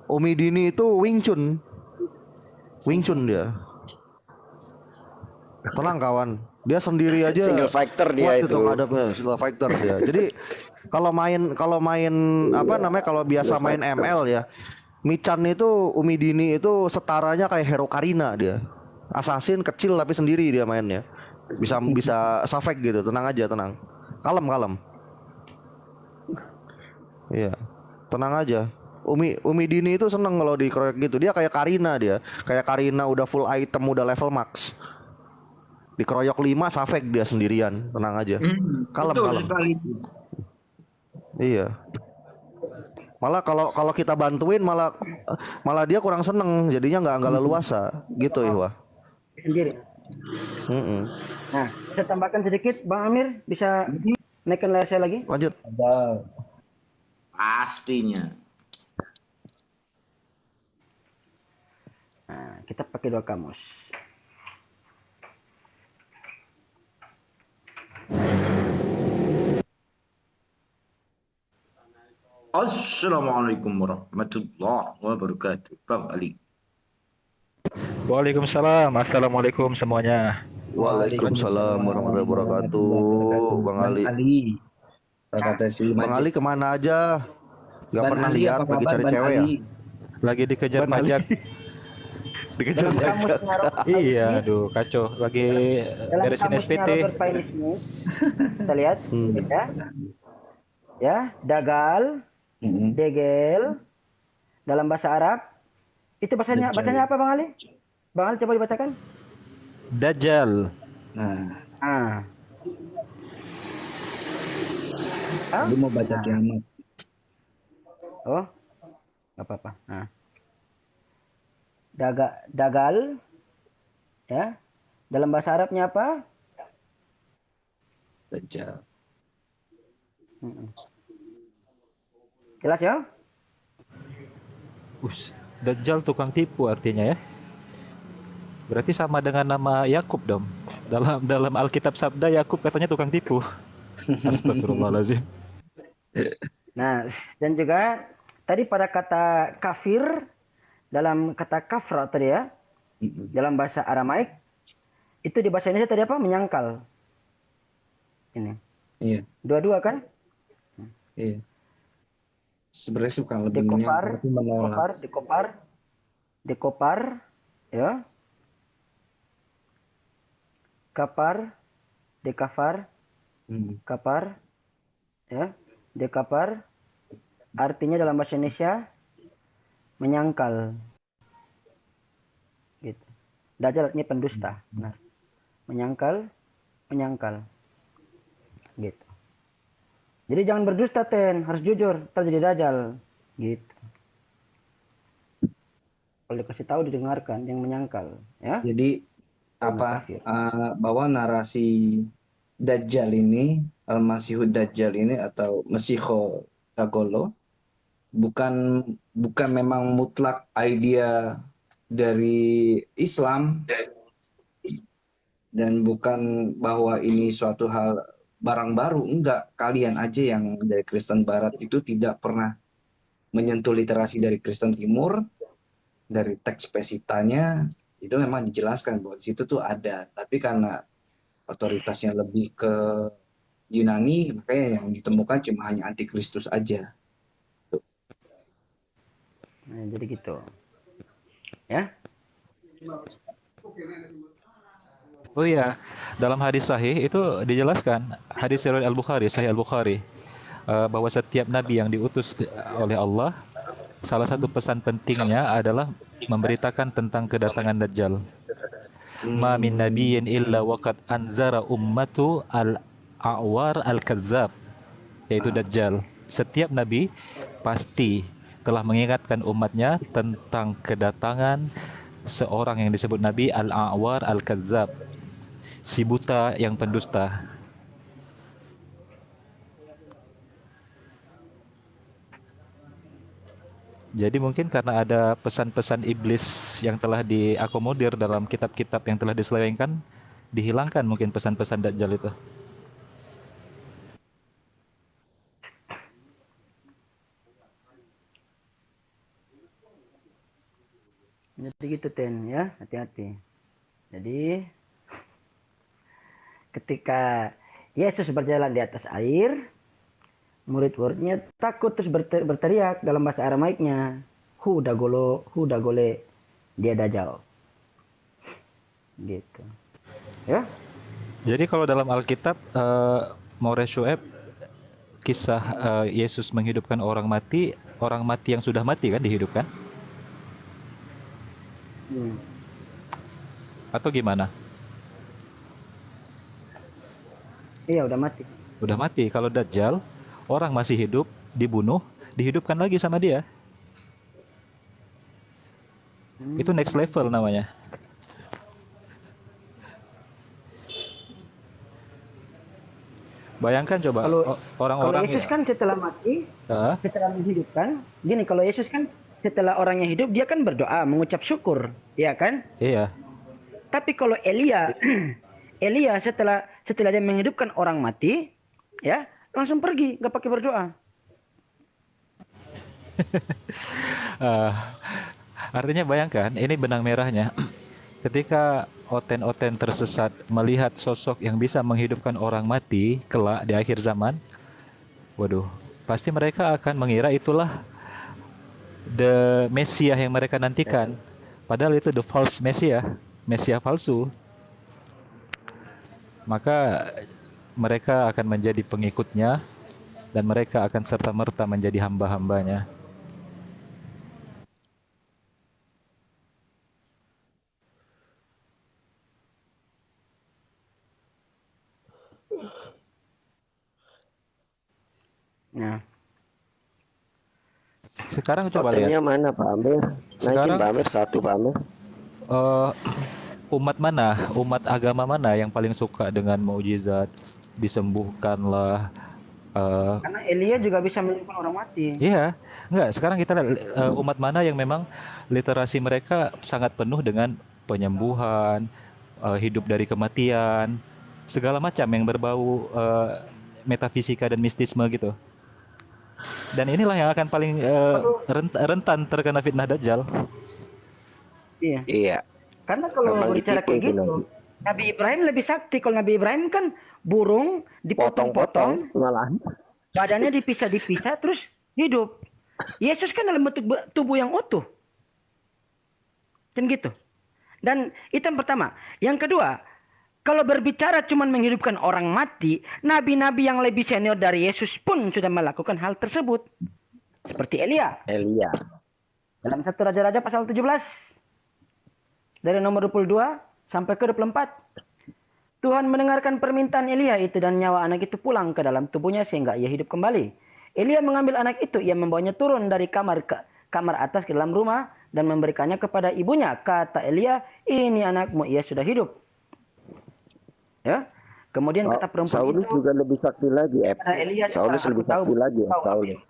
Umi Dini itu Wing Chun. Wing Chun dia. Tenang kawan. Dia sendiri aja. Single fighter dia kuat itu. Ngadepnya, single fighter dia. Jadi kalau main apa namanya, kalau biasa main ML ya, Michan itu, Umi Dini itu setaranya kayak Hero Karina dia. Assassin kecil tapi sendiri dia mainnya. Bisa safek gitu. Tenang aja, tenang. Kalem. Iya. Tenang aja. Umi Dini itu seneng kalau dikeroyok gitu. Dia kayak Karina dia. Kayak Karina udah full item, udah level max. Dikeroyok 5 safek dia sendirian. Tenang aja. Kalem. Iya. Malah kalau kita bantuin malah dia kurang seneng, jadinya nggak leluasa gitu ya, Wah. Sendiri. Nah, saya tambahkan sedikit, Bang Amir, bisa naikkan layar saya lagi? Lanjut. Pastinya. Nah, kita pakai 2 kamus. Assalamualaikum warahmatullahi wabarakatuh. Bang Ali. Waalaikumsalam. Assalamualaikum semuanya. Waalaikumsalam warahmatullahi wabarakatuh. Bang Ali. Bang Ali kemana aja? Gak pernah lihat, lagi cari cewek ya? Lagi dikejar pajak. Dikejar pajak. Iya, aduh kacau. Lagi beresin SPT. Kita lihat, ya, dagal, degel, dalam bahasa Arab. Itu bacanya apa, Bang Ali? Bang Ali coba dibacakan. Dajjal. Lu mau baca kiamat. Oh, nggak apa-apa. Nah. Dagal, ya. Dalam bahasa Arabnya apa? Dajjal. Jelas ya? Dajjal tukang tipu artinya ya. Berarti sama dengan nama Yakub dong. Dalam Alkitab Sabda Yakub katanya tukang tipu. Astagfirullahaladzim. Nah, dan juga tadi pada kata kafir, dalam kata kafra tadi ya, dalam bahasa Aramaik, itu di bahasa Indonesia tadi apa? Menyangkal. Ini. Iya. Dua-dua kan? Iya. Sebenarnya bukan lebih menyangkal, tapi menolak. Dekopar, ya. Kapar, dekafar, kapar, ya, dekapar, artinya dalam bahasa Indonesia menyangkal, gitu. Dajjal artinya pendusta, benar. Menyangkal, gitu. Jadi jangan berdusta, harus jujur, terjadi Dajjal, gitu. Kalau dikasih tahu didengarkan, yang menyangkal, ya. Jadi bahwa narasi Dajjal ini, Al-Masihud Dajjal ini atau Mesiho Dagolo bukan memang mutlak idea dari Islam dan bukan bahwa ini suatu hal barang baru. Enggak, kalian aja yang dari Kristen Barat itu tidak pernah menyentuh literasi dari Kristen Timur, dari teks Pesitanya itu memang dijelaskan bahwa di situ tuh ada, tapi karena otoritasnya lebih ke Yunani, makanya yang ditemukan cuma hanya antikristus aja. Nah, jadi gitu. Ya. Oh iya, dalam hadis sahih itu dijelaskan, hadis riwayat Al-Bukhari, Sahih Al-Bukhari, bahwa setiap nabi yang diutus oleh Allah, salah satu pesan pentingnya adalah memberitakan tentang kedatangan Dajjal. Ma min nabiyyin illa waqad anzara ummatu al-a'war al-kadzdzab, yaitu Dajjal. Setiap nabi pasti telah mengingatkan umatnya tentang kedatangan seorang yang disebut nabi al-a'war al-kadzdzab, si buta yang pendusta. Jadi mungkin karena ada pesan-pesan iblis yang telah diakomodir dalam kitab-kitab yang telah diselewengkan, dihilangkan mungkin pesan-pesan Dajjal itu. Jadi gitu Ten ya, hati-hati. Jadi ketika Yesus berjalan di atas air, murid-muridnya takut terus berteriak dalam bahasa Aramaiknya, hudagole, dia Dajjal. Gitu. Ya. Jadi kalau dalam Alkitab, Maure Shu'aib, kisah Yesus menghidupkan orang mati yang sudah mati kan dihidupkan? Atau gimana? Iya, udah mati. Udah mati. Kalau Dajjal, orang masih hidup, dibunuh, dihidupkan lagi sama dia. Itu next level namanya. Bayangkan coba orang-orang kalau Yesus kan setelah mati, setelah menghidupkan, gini, kalau Yesus kan setelah orangnya hidup, dia kan berdoa, mengucap syukur, ya kan? Iya. Tapi kalau Elia setelah dia menghidupkan orang mati, ya langsung pergi, nggak pakai berdoa. Artinya bayangkan, ini benang merahnya. Ketika oten-oten tersesat melihat sosok yang bisa menghidupkan orang mati kelak di akhir zaman, waduh, pasti mereka akan mengira itulah the Mesias yang mereka nantikan. Padahal itu the false Mesias palsu. Maka mereka akan menjadi pengikutnya dan mereka akan serta-merta menjadi hamba-hambanya. Nah, sekarang coba Hotelnya lihat. mana Pak Amir? Naikin Pak Amir satu Pak Amir. Umat agama mana yang paling suka dengan mukjizat, disembuhkanlah? Karena Elia juga bisa menyembuhkan orang mati. Iya, enggak. Sekarang kita lihat umat mana yang memang literasi mereka sangat penuh dengan penyembuhan, hidup dari kematian, segala macam yang berbau metafisika dan mistisme gitu. Dan inilah yang akan paling rentan terkena fitnah Dajjal. Iya. Karena kalau berbicara kayak gitu, Nabi Ibrahim lebih sakti. Kalau Nabi Ibrahim kan burung dipotong-potong, badannya dipisah-dipisah terus hidup. Yesus kan dalam bentuk tubuh yang utuh. Kan gitu. Dan itu yang pertama. Yang kedua, kalau berbicara cuma menghidupkan orang mati, nabi-nabi yang lebih senior dari Yesus pun sudah melakukan hal tersebut. Seperti Elia. Dalam 1 Raja-Raja pasal 17. Dari nomor 22 sampai ke 24. Tuhan mendengarkan permintaan Elia itu dan nyawa anak itu pulang ke dalam tubuhnya sehingga ia hidup kembali. Elia mengambil anak itu, ia membawanya turun dari kamar atas ke dalam rumah dan memberikannya kepada ibunya. Kata Elia, ini anakmu, ia sudah hidup. Ya. Kemudian kata perempuan Saulus itu juga lebih sakti lagi, Saulus lebih sakti lagi, Saulus.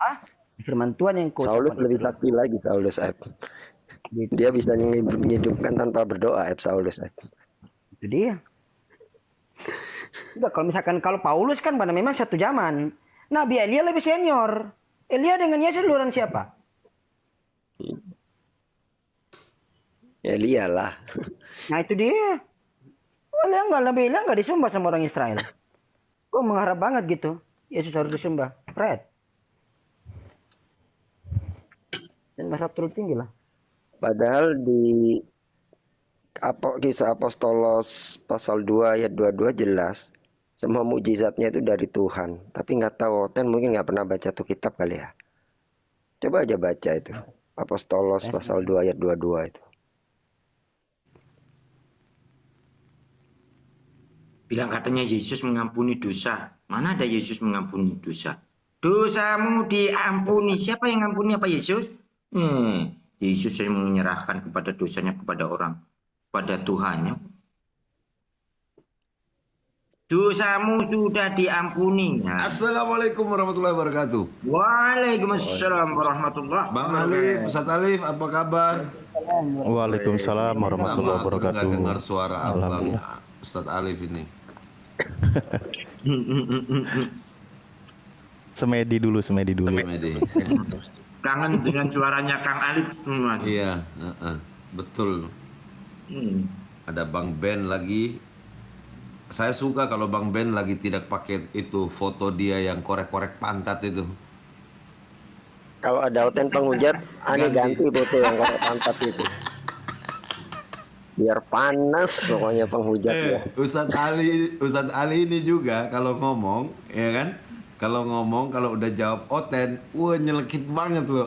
Firman Tuhan yang Saulus lebih sakti lagi, Saulus. Dia bisa menghidupkan tanpa berdoa, Saulus. Itu dia. Enggak, kalau misalkan kalau Paulus kan pada memang satu zaman. Nabi Elia lebih senior. Elia dengan Yesus duluan siapa? Elia lah. Nah itu dia. Nabi Elia enggak disembah sama orang Israel. mengharap banget gitu. Yesus harus disembah. Fred. Dan masa turun tinggi lah. Padahal di Kisah Apostolos pasal 2 ayat 22 jelas semua mukjizatnya itu dari Tuhan. Tapi nggak tahu, Oten mungkin nggak pernah baca tuh kitab kali ya. Coba aja baca itu. Apostolos pasal 2 ayat 22 itu. Bilang katanya Yesus mengampuni dosa. Mana ada Yesus mengampuni dosa? Dosamu diampuni. Siapa yang mengampuni apa Yesus? Yesus yang menyerahkan kepada dosanya kepada orang. Pada Tuhannya. Dosamu sudah diampuni. Assalamualaikum warahmatullahi wabarakatuh. Waalaikumsalam warahmatullahi wabarakatuh. Bang Alif, Ustaz Alif, apa kabar? Waalaikumsalam warahmatullahi wabarakatuh. Nggak dengar suara Abang Ustaz Alif ini. Semedi dulu. Kangen dengan suaranya Kang Alif. Iya, betul. Ada Bang Ben lagi. Saya suka kalau Bang Ben lagi tidak pakai itu foto dia yang korek-korek pantat itu. Kalau ada Oten penghujat, aneh ganti foto yang korek pantat itu. Biar panas pokoknya penghujatnya. Ustadz Ali ini juga kalau ngomong, ya kan? Kalau udah jawab Oten, wah nyelekit banget loh.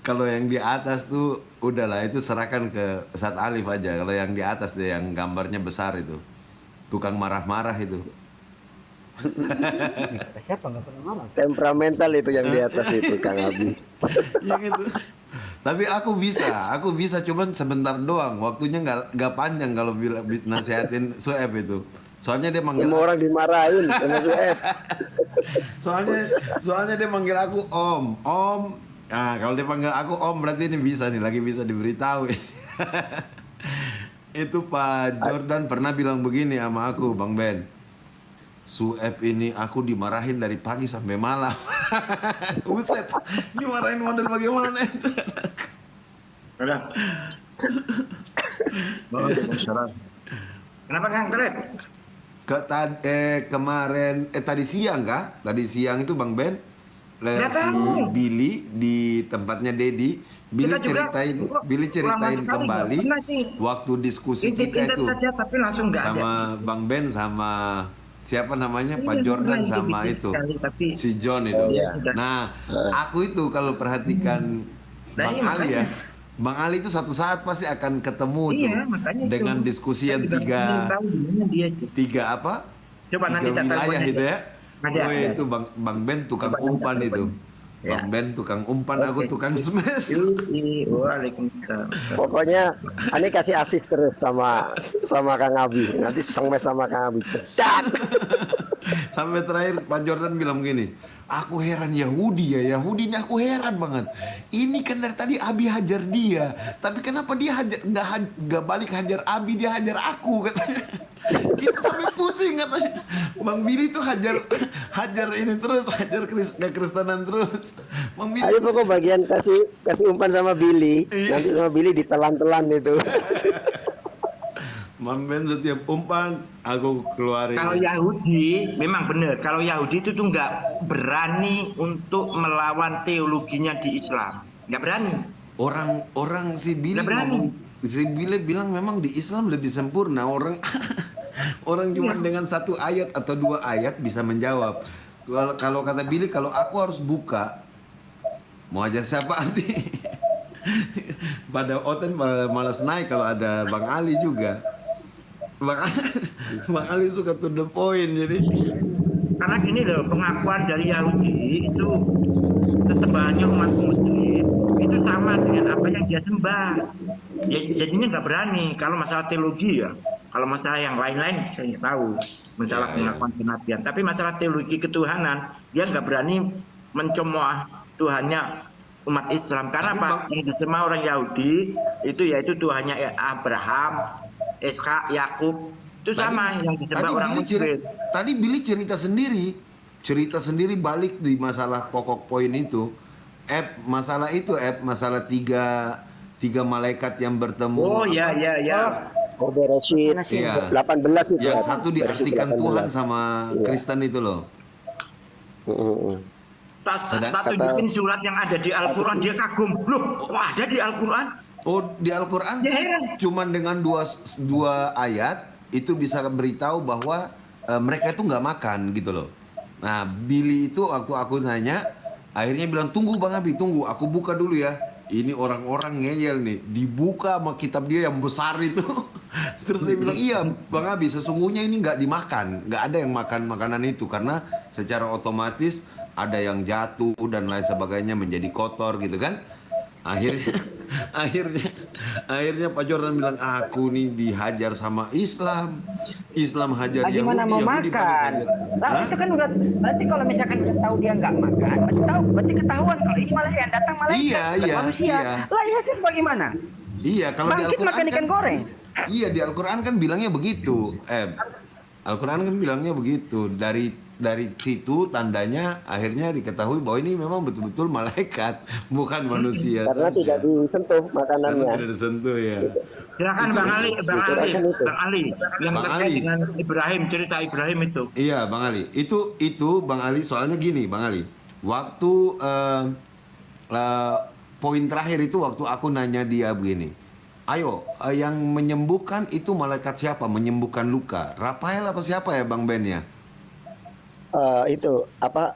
Kalau yang di atas tuh udahlah, itu serahkan ke Ustadz Alif aja. Kalau yang di atas deh, yang gambarnya besar itu, tukang marah-marah itu. Siapa nggak pernah marah? Temperamental itu yang di atas itu, Kang Abi. Yang itu. Tapi aku bisa, cuman sebentar doang. Waktunya nggak panjang kalau nasihatin Sueb itu. Soalnya dia manggil semua orang dimarahin sama Sueb. soalnya dia manggil aku Om. Nah, kalau dia panggil aku Om berarti ini lagi bisa diberitahu. Itu Pak Jordan pernah bilang begini sama aku, Bang Ben. Sueb ini aku dimarahin dari pagi sampai malam. Buset, dimarahin model bagaimana itu? Udah. Kenapa Kang Trek? Tadi siang kah? Tadi siang itu Bang Ben, si Billy di tempatnya Dedi. Billy ceritain kembali waktu diskusi kita itu sama Bang Ben sama siapa namanya Pak Jordan sama itu si John itu. Nah, aku itu kalau perhatikan Bang Ali ya, Bang Ali itu satu saat pasti akan ketemu tuh dengan diskusi yang tiga apa? Coba tiga nanti wilayah itu ya. Oh itu Bang Ben tukang umpan itu. Bang Ben tukang umpan, aku tukang smash. Waalaikumsalam. Pokoknya Ani kasih asis terus sama Kang Abi. Nanti smash sama Kang Abi. Cedak. Sampai terakhir Pak Jordan bilang begini, aku heran Yahudi ini aku heran banget. Ini kan dari tadi Abi hajar dia, tapi kenapa dia nggak balik hajar Abi, dia hajar aku katanya. Kita sampai pusing katanya. Bang Billy tuh hajar ini terus, hajar kekristenan terus. Bang Billy. Ayo pokok bagian kasih umpan sama Billy. Nanti sama Billy ditelan-telan itu. Bang Ben setiap umpan aku keluarin. Kalau Yahudi memang benar. Kalau Yahudi itu tuh nggak berani untuk melawan teologinya di Islam. Nggak berani. Orang si Billy ngomong, si Billy bilang memang di Islam lebih sempurna. Orang cuma dengan satu ayat atau dua ayat bisa menjawab. Kalau kata Billy, kalau aku harus buka, mau ajar siapa Abi? Pada Oten malas naik kalau ada Bang Ali juga. Bang Ali suka to the point jadi. Karena gini loh, pengakuan dari Yahudi itu kesembahannya umat Muslim itu sama dengan apa yang dia sembah. Ya, jadinya nggak berani. Kalau masalah teologi ya, kalau masalah yang lain-lain saya tahu, masalah pengakuan kenabian. Tapi masalah teologi ketuhanan, dia nggak berani mencemooh Tuhannya umat Islam. Karena apa? Yang disembah orang Yahudi itu yaitu Tuhannya Abraham, Ishak, Yakub. Itu sama yang disembah orang Muslim. Tadi Billy cerita sendiri balik di masalah pokok poin itu. Masalah tiga 3 malaikat yang bertemu. Oh ya ya ya. Bereshit Iya. 18 itu. Yang satu diartikan Tuhan sama Kristen itu loh. Tak tunjukin surat yang ada di Al-Quran, dia kagum. Loh, kok ada di Al-Quran? Oh, di Al-Quran cuman dengan dua ayat itu bisa beritahu bahwa mereka itu nggak makan gitu loh. Nah, Billy itu waktu aku nanya, akhirnya bilang, tunggu Bang Abi, tunggu, aku buka dulu ya. Ini orang-orang ngeyel nih, dibuka sama kitab dia yang besar itu. Terus dia bilang, iya Bang Abi, sesungguhnya ini nggak dimakan, nggak ada yang makan makanan itu karena secara otomatis ada yang jatuh dan lain sebagainya menjadi kotor gitu kan. Akhirnya Pak Jordan bilang, aku nih dihajar sama Islam hajar Yahudi. Gimana mau makan? Lah itu kan udah, berarti kalau misalkan tahu dia nggak makan, berarti ketahuan kalau ini malah yang datang manusia. Lah ya sih bagaimana? Iya, kalau di Al-Quran makan ikan goreng. Iya, di Al-Quran kan bilangnya begitu. Al-Quran kan bilangnya begitu. Dari situ tandanya akhirnya diketahui bahwa ini memang betul-betul malaikat, bukan manusia. Karena tidak disentuh makanannya. Karena tidak disentuh ya. Silakan Bang Ali yang terkait dengan Ibrahim, cerita Ibrahim itu. Iya, Bang Ali. Itu Bang Ali, soalnya gini, Bang Ali. Waktu poin terakhir itu waktu aku nanya dia begini. Ayo, yang menyembuhkan itu malaikat siapa? Menyembuhkan luka. Rafael atau siapa ya Bang Ben ya? Itu apa?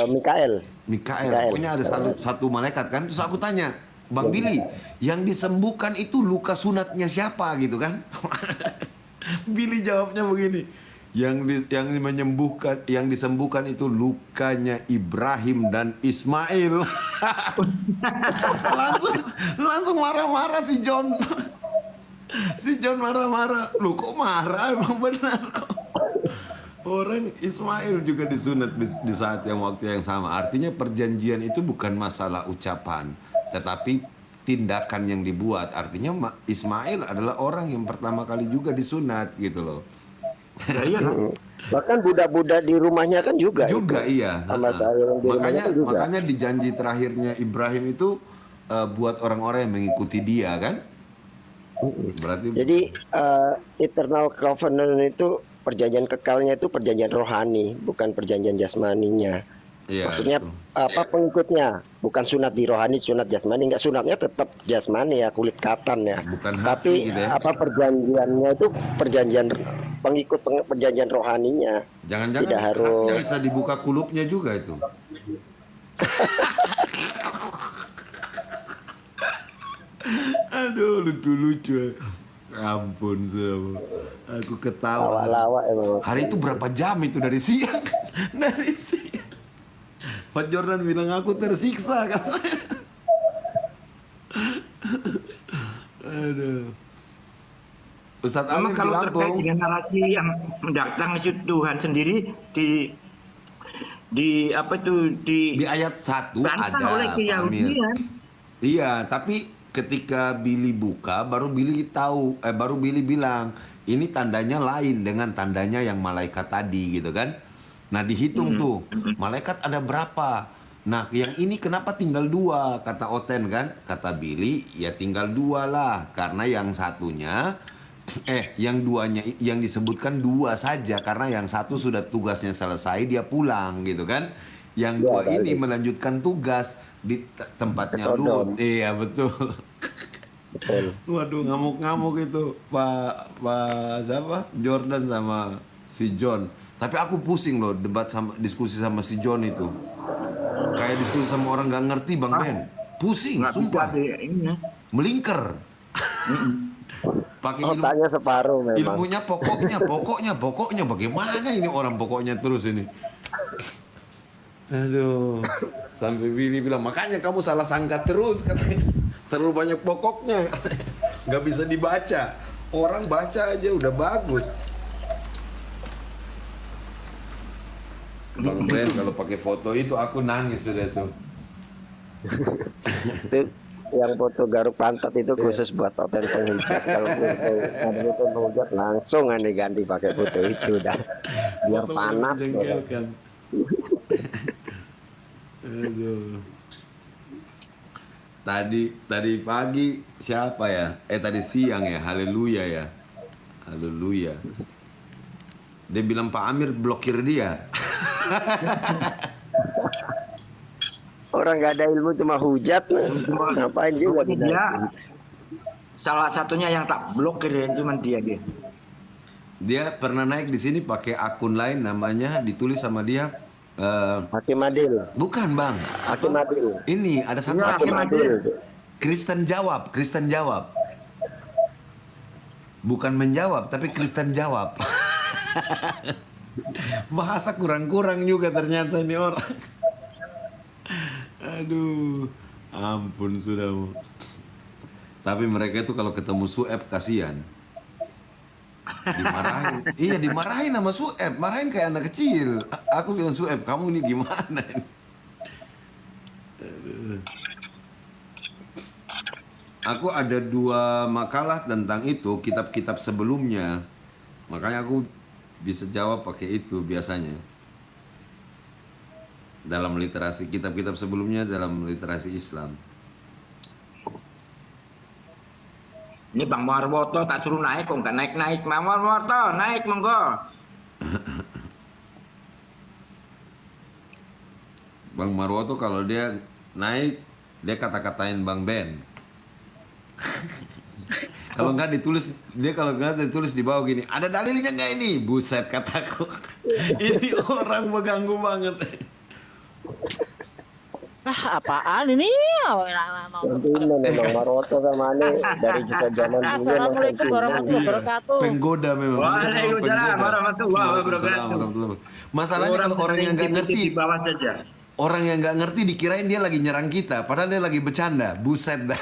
Mikael. Pokoknya ada satu malaikat kan. Terus aku tanya, Bang Billy, yang disembuhkan itu luka sunatnya siapa gitu kan? Billy jawabnya begini, yang menyembuhkan, yang disembuhkan itu lukanya Ibrahim dan Ismail. langsung marah-marah si John. Si John marah-marah. Lu kok marah? Emang benar kok. Orang Ismail juga disunat di saat waktu yang sama. Artinya perjanjian itu bukan masalah ucapan, tetapi tindakan yang dibuat. Artinya Ismail adalah orang yang pertama kali juga disunat gitu loh. Bahkan budak-budak di rumahnya kan juga iya. Sama saya Makanya di janji terakhirnya Ibrahim itu buat orang-orang yang mengikuti dia kan. Berarti jadi eternal covenant itu perjanjian kekalnya itu perjanjian rohani, bukan perjanjian jasmaninya. Iya, maksudnya apa pengikutnya, bukan sunat di rohani, sunat jasmani. Enggak, sunatnya tetap jasmani ya, kulit katan ya. Bukan tapi gitu ya. apa perjanjiannya itu perjanjian pengikut perjanjian rohaninya. Jangan-jangan tidak harus bisa dibuka kulupnya juga itu. Aduh, lucu-lucu. Ampun, aku ketawa. Lawak emang. Hari itu berapa jam itu dari siang? Dari siang. Pak Jordan bilang aku tersiksa katanya. Aduh. Ustadz Ali kalau terkait dengan narasi yang mendatang itu Tuhan sendiri di apa itu di ayat 1 ada oleh Yahudian. Iya, tapi ketika Billy buka baru Billy bilang ini tandanya lain dengan tandanya yang malaikat tadi gitu kan. Nah dihitung tuh malaikat ada berapa. Nah yang ini kenapa tinggal 2 kata Oten kan. Kata Billy ya tinggal 2 lah. Karena yang satunya yang 2-nya yang disebutkan 2 saja. Karena yang satu sudah tugasnya selesai dia pulang gitu kan. Yang 2 ini melanjutkan tugas di tempatnya Lut. Iya betul. Waduh ngamuk-ngamuk itu Pak siapa? Jordan sama si John. Tapi aku pusing loh diskusi sama si John itu. Kayak diskusi sama orang gak ngerti Bang Ben. Pusing, sumpah. Melingkar. Pakai otaknya separuh memang. Ilmunya pokoknya bagaimana ini orang pokoknya terus ini. Aduh. Sampai Billy bilang, makanya kamu salah sangka terus katanya. Terlalu banyak pokoknya. Nggak bisa dibaca. Orang baca aja udah bagus. Bang Ben kalau pakai foto itu aku nangis sudah tuh. Itu yang foto garuk pantat itu khusus buat Oten penghujat. Kalau foto penghujat langsung aneh ganti pakai foto itu dah. Biar panas. Aduh. Tadi pagi siapa ya? Tadi siang ya. Haleluya ya. Haleluya. Dia bilang Pak Amir blokir dia. Orang nggak ada ilmu cuma hujat. Ngapain juga dia? Salah satunya yang tak blokir cuma dia. Dia pernah naik di sini pakai akun lain, namanya ditulis sama dia Hakim Adil. Bukan bang. Hakim Adil. Ini ada satu Hakim Adil. Kristen jawab. Bukan menjawab, tapi Kristen jawab. Bahasa kurang-kurang juga ternyata ini orang. Aduh, ampun sudah. Tapi mereka itu kalau ketemu Sueb kasihan. Dimarahin. Iya, dimarahin sama Sueb, marahin kayak anak kecil. Aku bilang Sueb, kamu ini gimana ini? Aku ada 2 makalah tentang itu, kitab-kitab sebelumnya. Makanya aku bisa jawab pakai itu biasanya. Dalam literasi, kitab-kitab sebelumnya dalam literasi Islam. Ini Bang Marwoto tak suruh naik kok nggak naik-naik. Bang Marwoto naik monggo. Bang Marwoto kalau dia naik, dia kata-katain Bang Ben. Kalau nggak ditulis, dia kalau nggak ditulis di bawah gini, ada dalilnya nggak ini? Buset kataku. Ini orang mengganggu banget. Apaan ini? Bang Maroto sama aneh dari zaman dulu. Assalamualaikum warahmatullahi wabarakatuh. Penggoda memang. Waalaikumsalam warahmatullahi wabarakatuh. Masalahnya kalau orang yang nggak ngerti, di bawah saja. Orang yang nggak ngerti dikirain dia lagi nyerang kita, padahal dia lagi bercanda. Buset dah.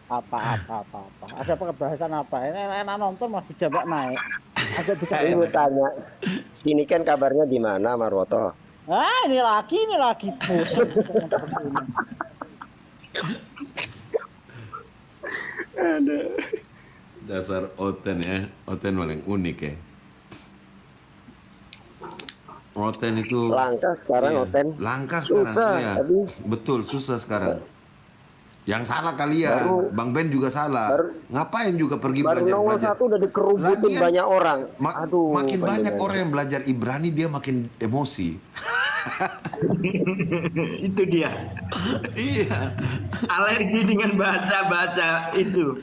Apa. Ada kebahasan apa? Ini enak nonton masih coba naik. Agak bisa Ibu tanya. Ini kan kabarnya di mana Marwoto? Ini lagi pusing. Dasar Oten ya, Oten paling unik ya. Oten itu langka sekarang, iya. Oten langka sekarang, susah, ya. Betul, susah sekarang. Yang salah kalian, Bang Ben juga salah. Ngapain juga pergi belajar? Baru 01 udah dikerubutin banyak orang. Aduh, makin banyak orang yang belajar Ibrani, dia makin emosi. Itu dia. Iya. Alergi dengan bahasa-bahasa itu.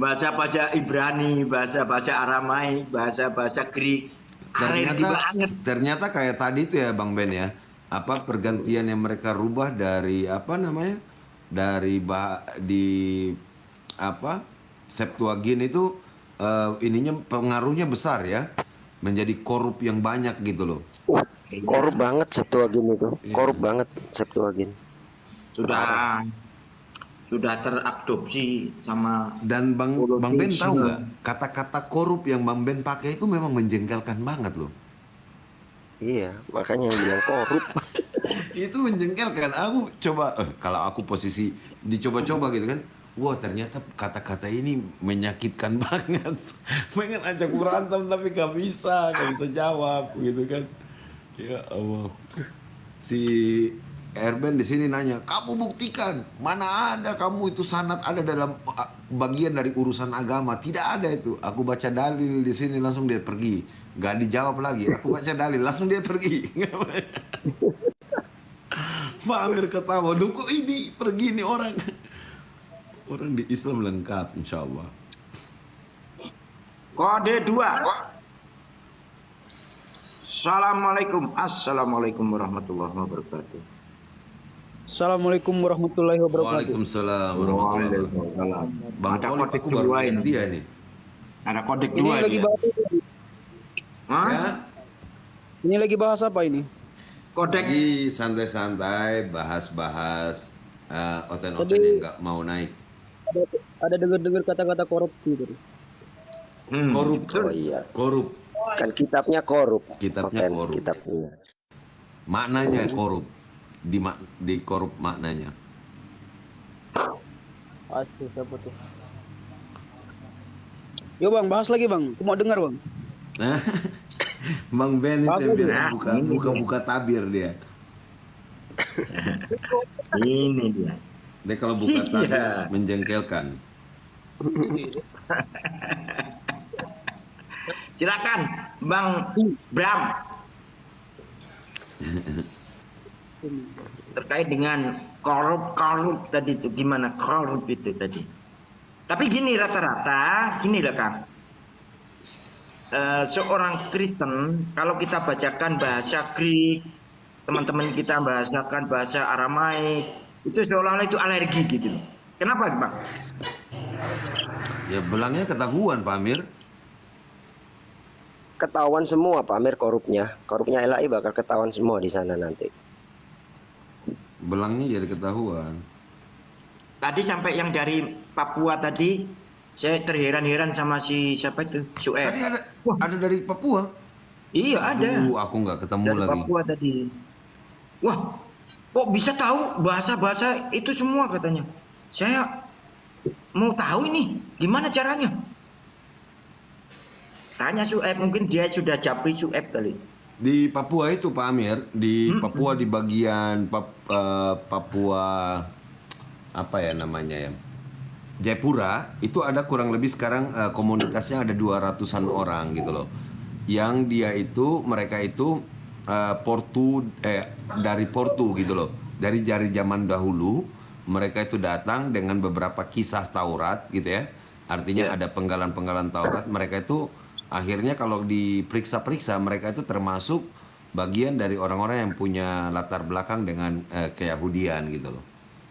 Bahasa-bahasa Ibrani, bahasa-bahasa Aramaik, bahasa-bahasa Greek. Ternyata kayak tadi itu ya Bang Ben ya. Apa pergantian yang mereka rubah dari apa namanya? Dari Septuagint itu ininya pengaruhnya besar ya, menjadi korup yang banyak gitu loh. Korup banget Septuagint itu, korup banget Septuagint. Sudah teradopsi sama. Dan Bang Ben tahu nggak, kata-kata korup yang Bang Ben pakai itu memang menjengkelkan banget loh. Iya, makanya yang bilang korup. Itu menjengkelkan. Aku coba kalau aku posisi dicoba-coba gitu kan, wah ternyata kata-kata ini menyakitkan banget. Pengen ajak berantem tapi gak bisa jawab gitu kan. Ya Allah. Si Erben di sini nanya, kamu buktikan, mana ada kamu itu sanad ada dalam bagian dari urusan agama? Tidak ada itu. Aku baca dalil di sini langsung dia pergi. Gak dijawab lagi. Aku baca dalil langsung dia pergi. Pak Amir ketawa, kok ini pergi nih orang. Orang di Islam lengkap insya Allah. Kode 2. Assalamualaikum warahmatullahi wabarakatuh. Assalamualaikum warahmatullahi wabarakatuh. Waalaikumsalam warahmatullahi wabarakatuh. Bang ada Poli, kode aku baru 2 ini. dia nih. Ada kode 2 Ini lagi bahas Ya? Ini lagi bahas apa ini? Kodek. Lagi santai-santai bahas-bahas oten-oten yang nggak mau naik. Ada dengar-dengar kata-kata korup gitu. Korup. Oh iya. Korup. Kan kitabnya korup. Kitabnya Oten, korup. kitabnya. Maknanya korup. Di korup maknanya. Aduh, siapa tuh? Yo Bang, bahas lagi Bang. Aku mau dengar Bang. Bang Ben itu yang biasa buka tabir dia. Ini dia. Dia kalau buka tadi Iya. menjengkelkan. Silakan Bang Bram. Terkait dengan korup tadi itu gimana korup itu tadi. Tapi gini rata-rata, gini lah Kang. Seorang Kristen kalau kita bacakan bahasa Greek, teman-teman kita bahasakan bahasa Aramaik, itu seolah-olah itu alergi gitu. Kenapa Bang? Ya belangnya ketahuan Pak Amir. Ketahuan semua Pak Amir korupnya. Korupnya LAI bakal ketahuan semua di sana nanti. Belangnya jadi ketahuan. Tadi sampai yang dari Papua tadi, saya terheran-heran sama si siapa itu, Sueb. Tadi ada dari Papua. Iya ada. Aku nggak ketemu Dari lagi. Papua tadi. Wah, kok bisa tahu bahasa-bahasa itu semua katanya. Saya mau tahu ini gimana caranya. Tanya Sueb, mungkin dia sudah japri Sueb kali. Di Papua itu Pak Amir, di Papua di bagian Papua apa ya namanya ya, Jayapura itu ada kurang lebih sekarang komunitasnya ada 200-an orang gitu loh. Yang dia itu mereka itu dari Portu gitu loh. Dari zaman dahulu mereka itu datang dengan beberapa kisah Taurat gitu ya. Artinya ada penggalan-penggalan Taurat. Mereka itu akhirnya kalau diperiksa-periksa mereka itu termasuk bagian dari orang-orang yang punya latar belakang dengan keyahudian gitu loh.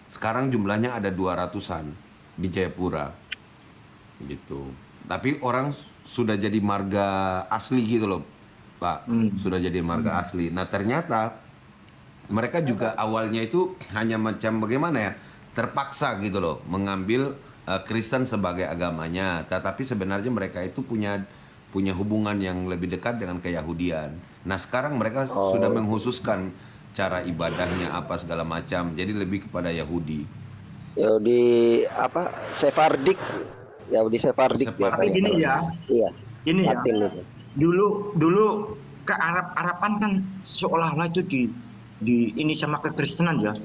Sekarang jumlahnya ada 200-an di Jayapura gitu. Tapi orang sudah jadi marga asli gitu loh Pak. Sudah jadi marga asli. Nah ternyata mereka juga awalnya itu hanya macam bagaimana ya, terpaksa gitu loh mengambil Kristen sebagai agamanya. Tetapi sebenarnya mereka itu punya hubungan yang lebih dekat dengan keyahudian. Nah sekarang mereka sudah menghususkan cara ibadahnya apa segala macam. Jadi lebih kepada Yahudi. Yahudi apa? Sefardik. Yahudi Sefardik biasanya. Tapi gini ya. Iya. Gini ya. Latin itu. Dulu ke Arab-Araban kan seolah-olah itu di ini sama kekristenan ya.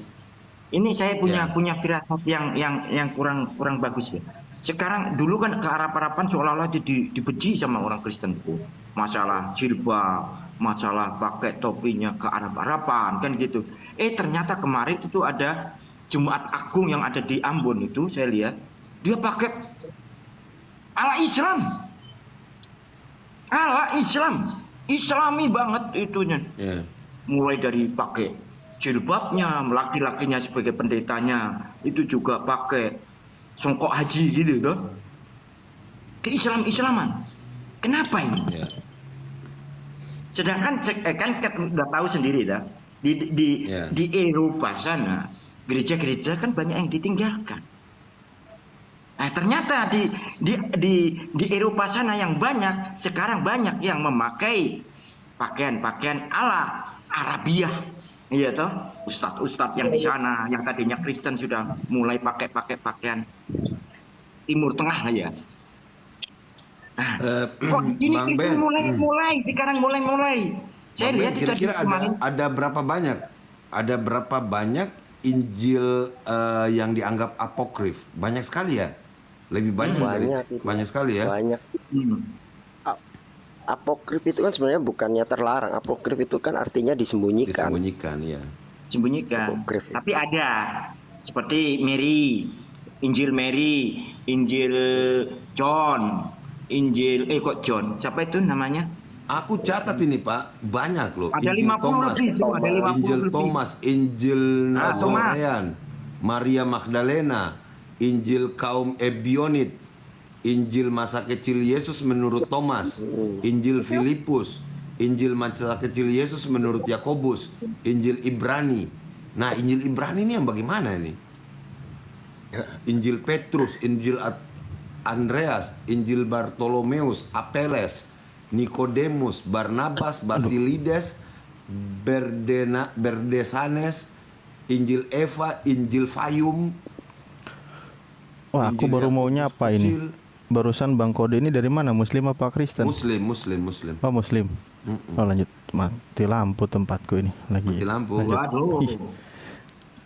Ini saya punya firasat yang kurang bagus ya. Sekarang dulu kan ke Arab-Araban seolah-olah dibenci sama orang Kristen itu. Masalah jilbab, masalah pakai topinya ke Arab-Araban kan gitu. Ternyata kemarin itu ada Jumat Agung yang ada di Ambon itu saya lihat dia pakai ala Islam. Ala Islam. Islami banget itunya. Mulai dari pakai jilbabnya, laki-lakinya sebagai pendetanya itu juga pakai songkok haji gitu tuh. Keislaman. Kenapa ini? Sedangkan kan udah tahu sendiri dah. Di Eropa sana gereja-gereja kan banyak yang ditinggalkan. Nah, ternyata di Eropa sana yang sekarang banyak yang memakai pakaian ala Arabiah. Iya toh, ustadz-ustadz yang di sana yang tadinya Kristen sudah mulai pakai pakaian Timur Tengah ya. Nah, kok ini Bang Ben, sekarang mulai. Saya lihat itu kira-kira ada berapa banyak? Ada berapa banyak Injil yang dianggap apokrif? Banyak sekali ya? Lebih banyak sekali ya? Banyak. Apokrif itu kan sebenarnya bukannya terlarang. Apokrif itu kan artinya disembunyikan. Disembunyikan, ya. Disembunyikan. Tapi ada seperti Injil Mary, Injil John, Injil kok John? Siapa itu namanya? Aku catat ini Pak, banyak loh. Ada Injil 50 Thomas, lebih itu, ada 50 Injil lebih. Thomas, Injil Nazarean, Maria Magdalena, Injil kaum Ebionit, Injil masa kecil Yesus menurut Thomas, Injil Filipus, Injil masa kecil Yesus menurut Yakobus, Injil Ibrani. Nah, Injil Ibrani ini yang bagaimana ini? Injil Petrus, Injil Andreas, Injil Bartolomeus, Apeles, Nikodemus, Barnabas, Basilides, Berdesanes, Injil Eva, Injil Fayum. Wah, aku baru mau nyapa ini. Barusan Bang Kode ini dari mana? Muslim apa Kristen? Muslim. Oh, Muslim. Oh, lanjut. Mati lampu tempatku ini lagi. Mati lampu. Waduh.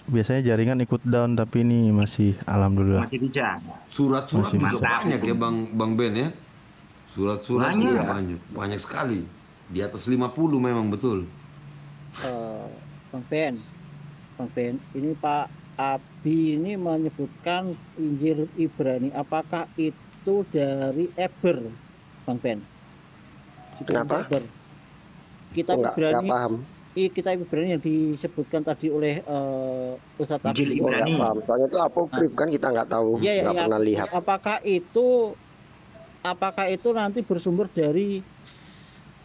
biasanya jaringan ikut down, tapi ini masih alhamdulillah. Masih bisa. Surat-surat Masih juga bisa. banyak ya Bang Ben ya. Surat-surat Banyak. juga banyak sekali. Di atas 50 memang betul. Bang Ben, ini Pak Abi ini menyebutkan Injil Ibrani. Apakah itu dari Eber, Bang Ben? Kenapa? Eber. Kitab Enggak Ibrani. paham. Kitab Ibrani yang disebutkan tadi oleh Ustadz Abi. Oh, nggak paham. Soalnya itu apokrif kan, kita nggak tahu, nggak pernah lihat. Apakah itu nanti bersumber dari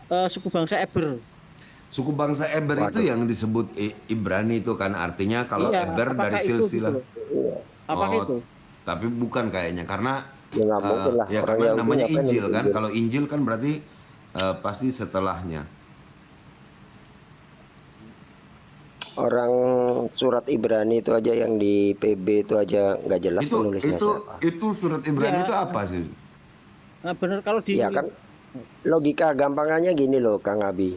suku bangsa Eber? Suku bangsa Eber itu yang disebut Ibrani itu kan, artinya kalau Eber dari silsilah. Apakah itu? Tapi bukan kayaknya, karena nggak mungkin lah. ya karena namanya Injil kan. Kalau Injil kan berarti pasti setelahnya. Orang surat Ibrani itu aja yang di PB itu aja nggak jelas penulisnya siapa. Itu surat Ibrani itu apa sih? Nah, benar kalau di Ya kan logika gampangannya gini loh Kang Abi.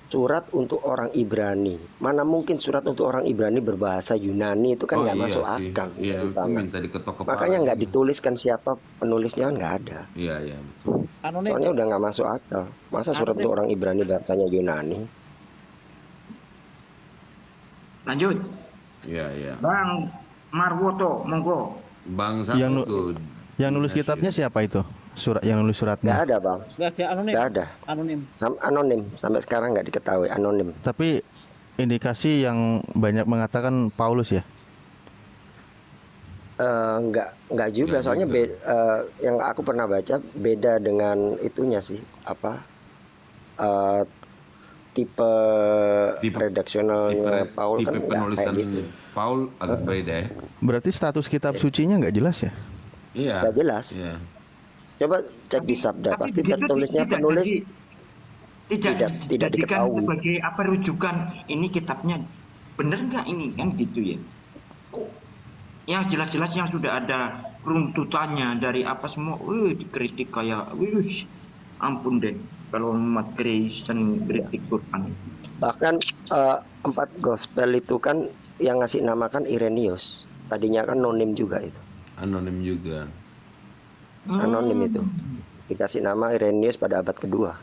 Surat untuk orang Ibrani. Mana mungkin surat untuk orang Ibrani berbahasa Yunani, itu kan nggak masuk akal. Iya, itu minta diketok kepala. Makanya nggak dituliskan siapa penulisnya, kan nggak ada. Iya, betul. Soalnya udah nggak masuk akal. Masa surat untuk orang Ibrani bahasanya Yunani? Lanjut. Iya. Bang Marwoto, monggo. Bang Yang nulis kitabnya siapa itu? Yang nulis suratnya? Nggak ada, Bang. Nggak ada, anonim. Nggak ada. Anonim. Sampai sekarang nggak diketahui, anonim. Tapi indikasi yang banyak mengatakan Paulus ya? Nggak juga. Soalnya yang aku pernah baca beda dengan itunya sih. Tipe redaksionalnya Paul tipe kan penulisan gitu. Paul agak beda ya. Berarti status kitab sucinya nggak jelas ya? Iya. Nggak jelas. Iya. Coba cek di Sabda, pasti tertulisnya penulis tidak diketahui. Sebagai apa rujukan ini kitabnya bener nggak ini kan gitu ya? Yang jelas-jelas yang sudah ada runtutannya dari apa semua, dikritik kayak, ampun deh kalau umat Kristen kritik Quran. Bahkan 4 gospel itu kan yang ngasih namakan Irenaeus. Tadinya kan anonim juga itu. Anonim juga. Anonim itu. Dikasih nama Irenaeus pada abad kedua.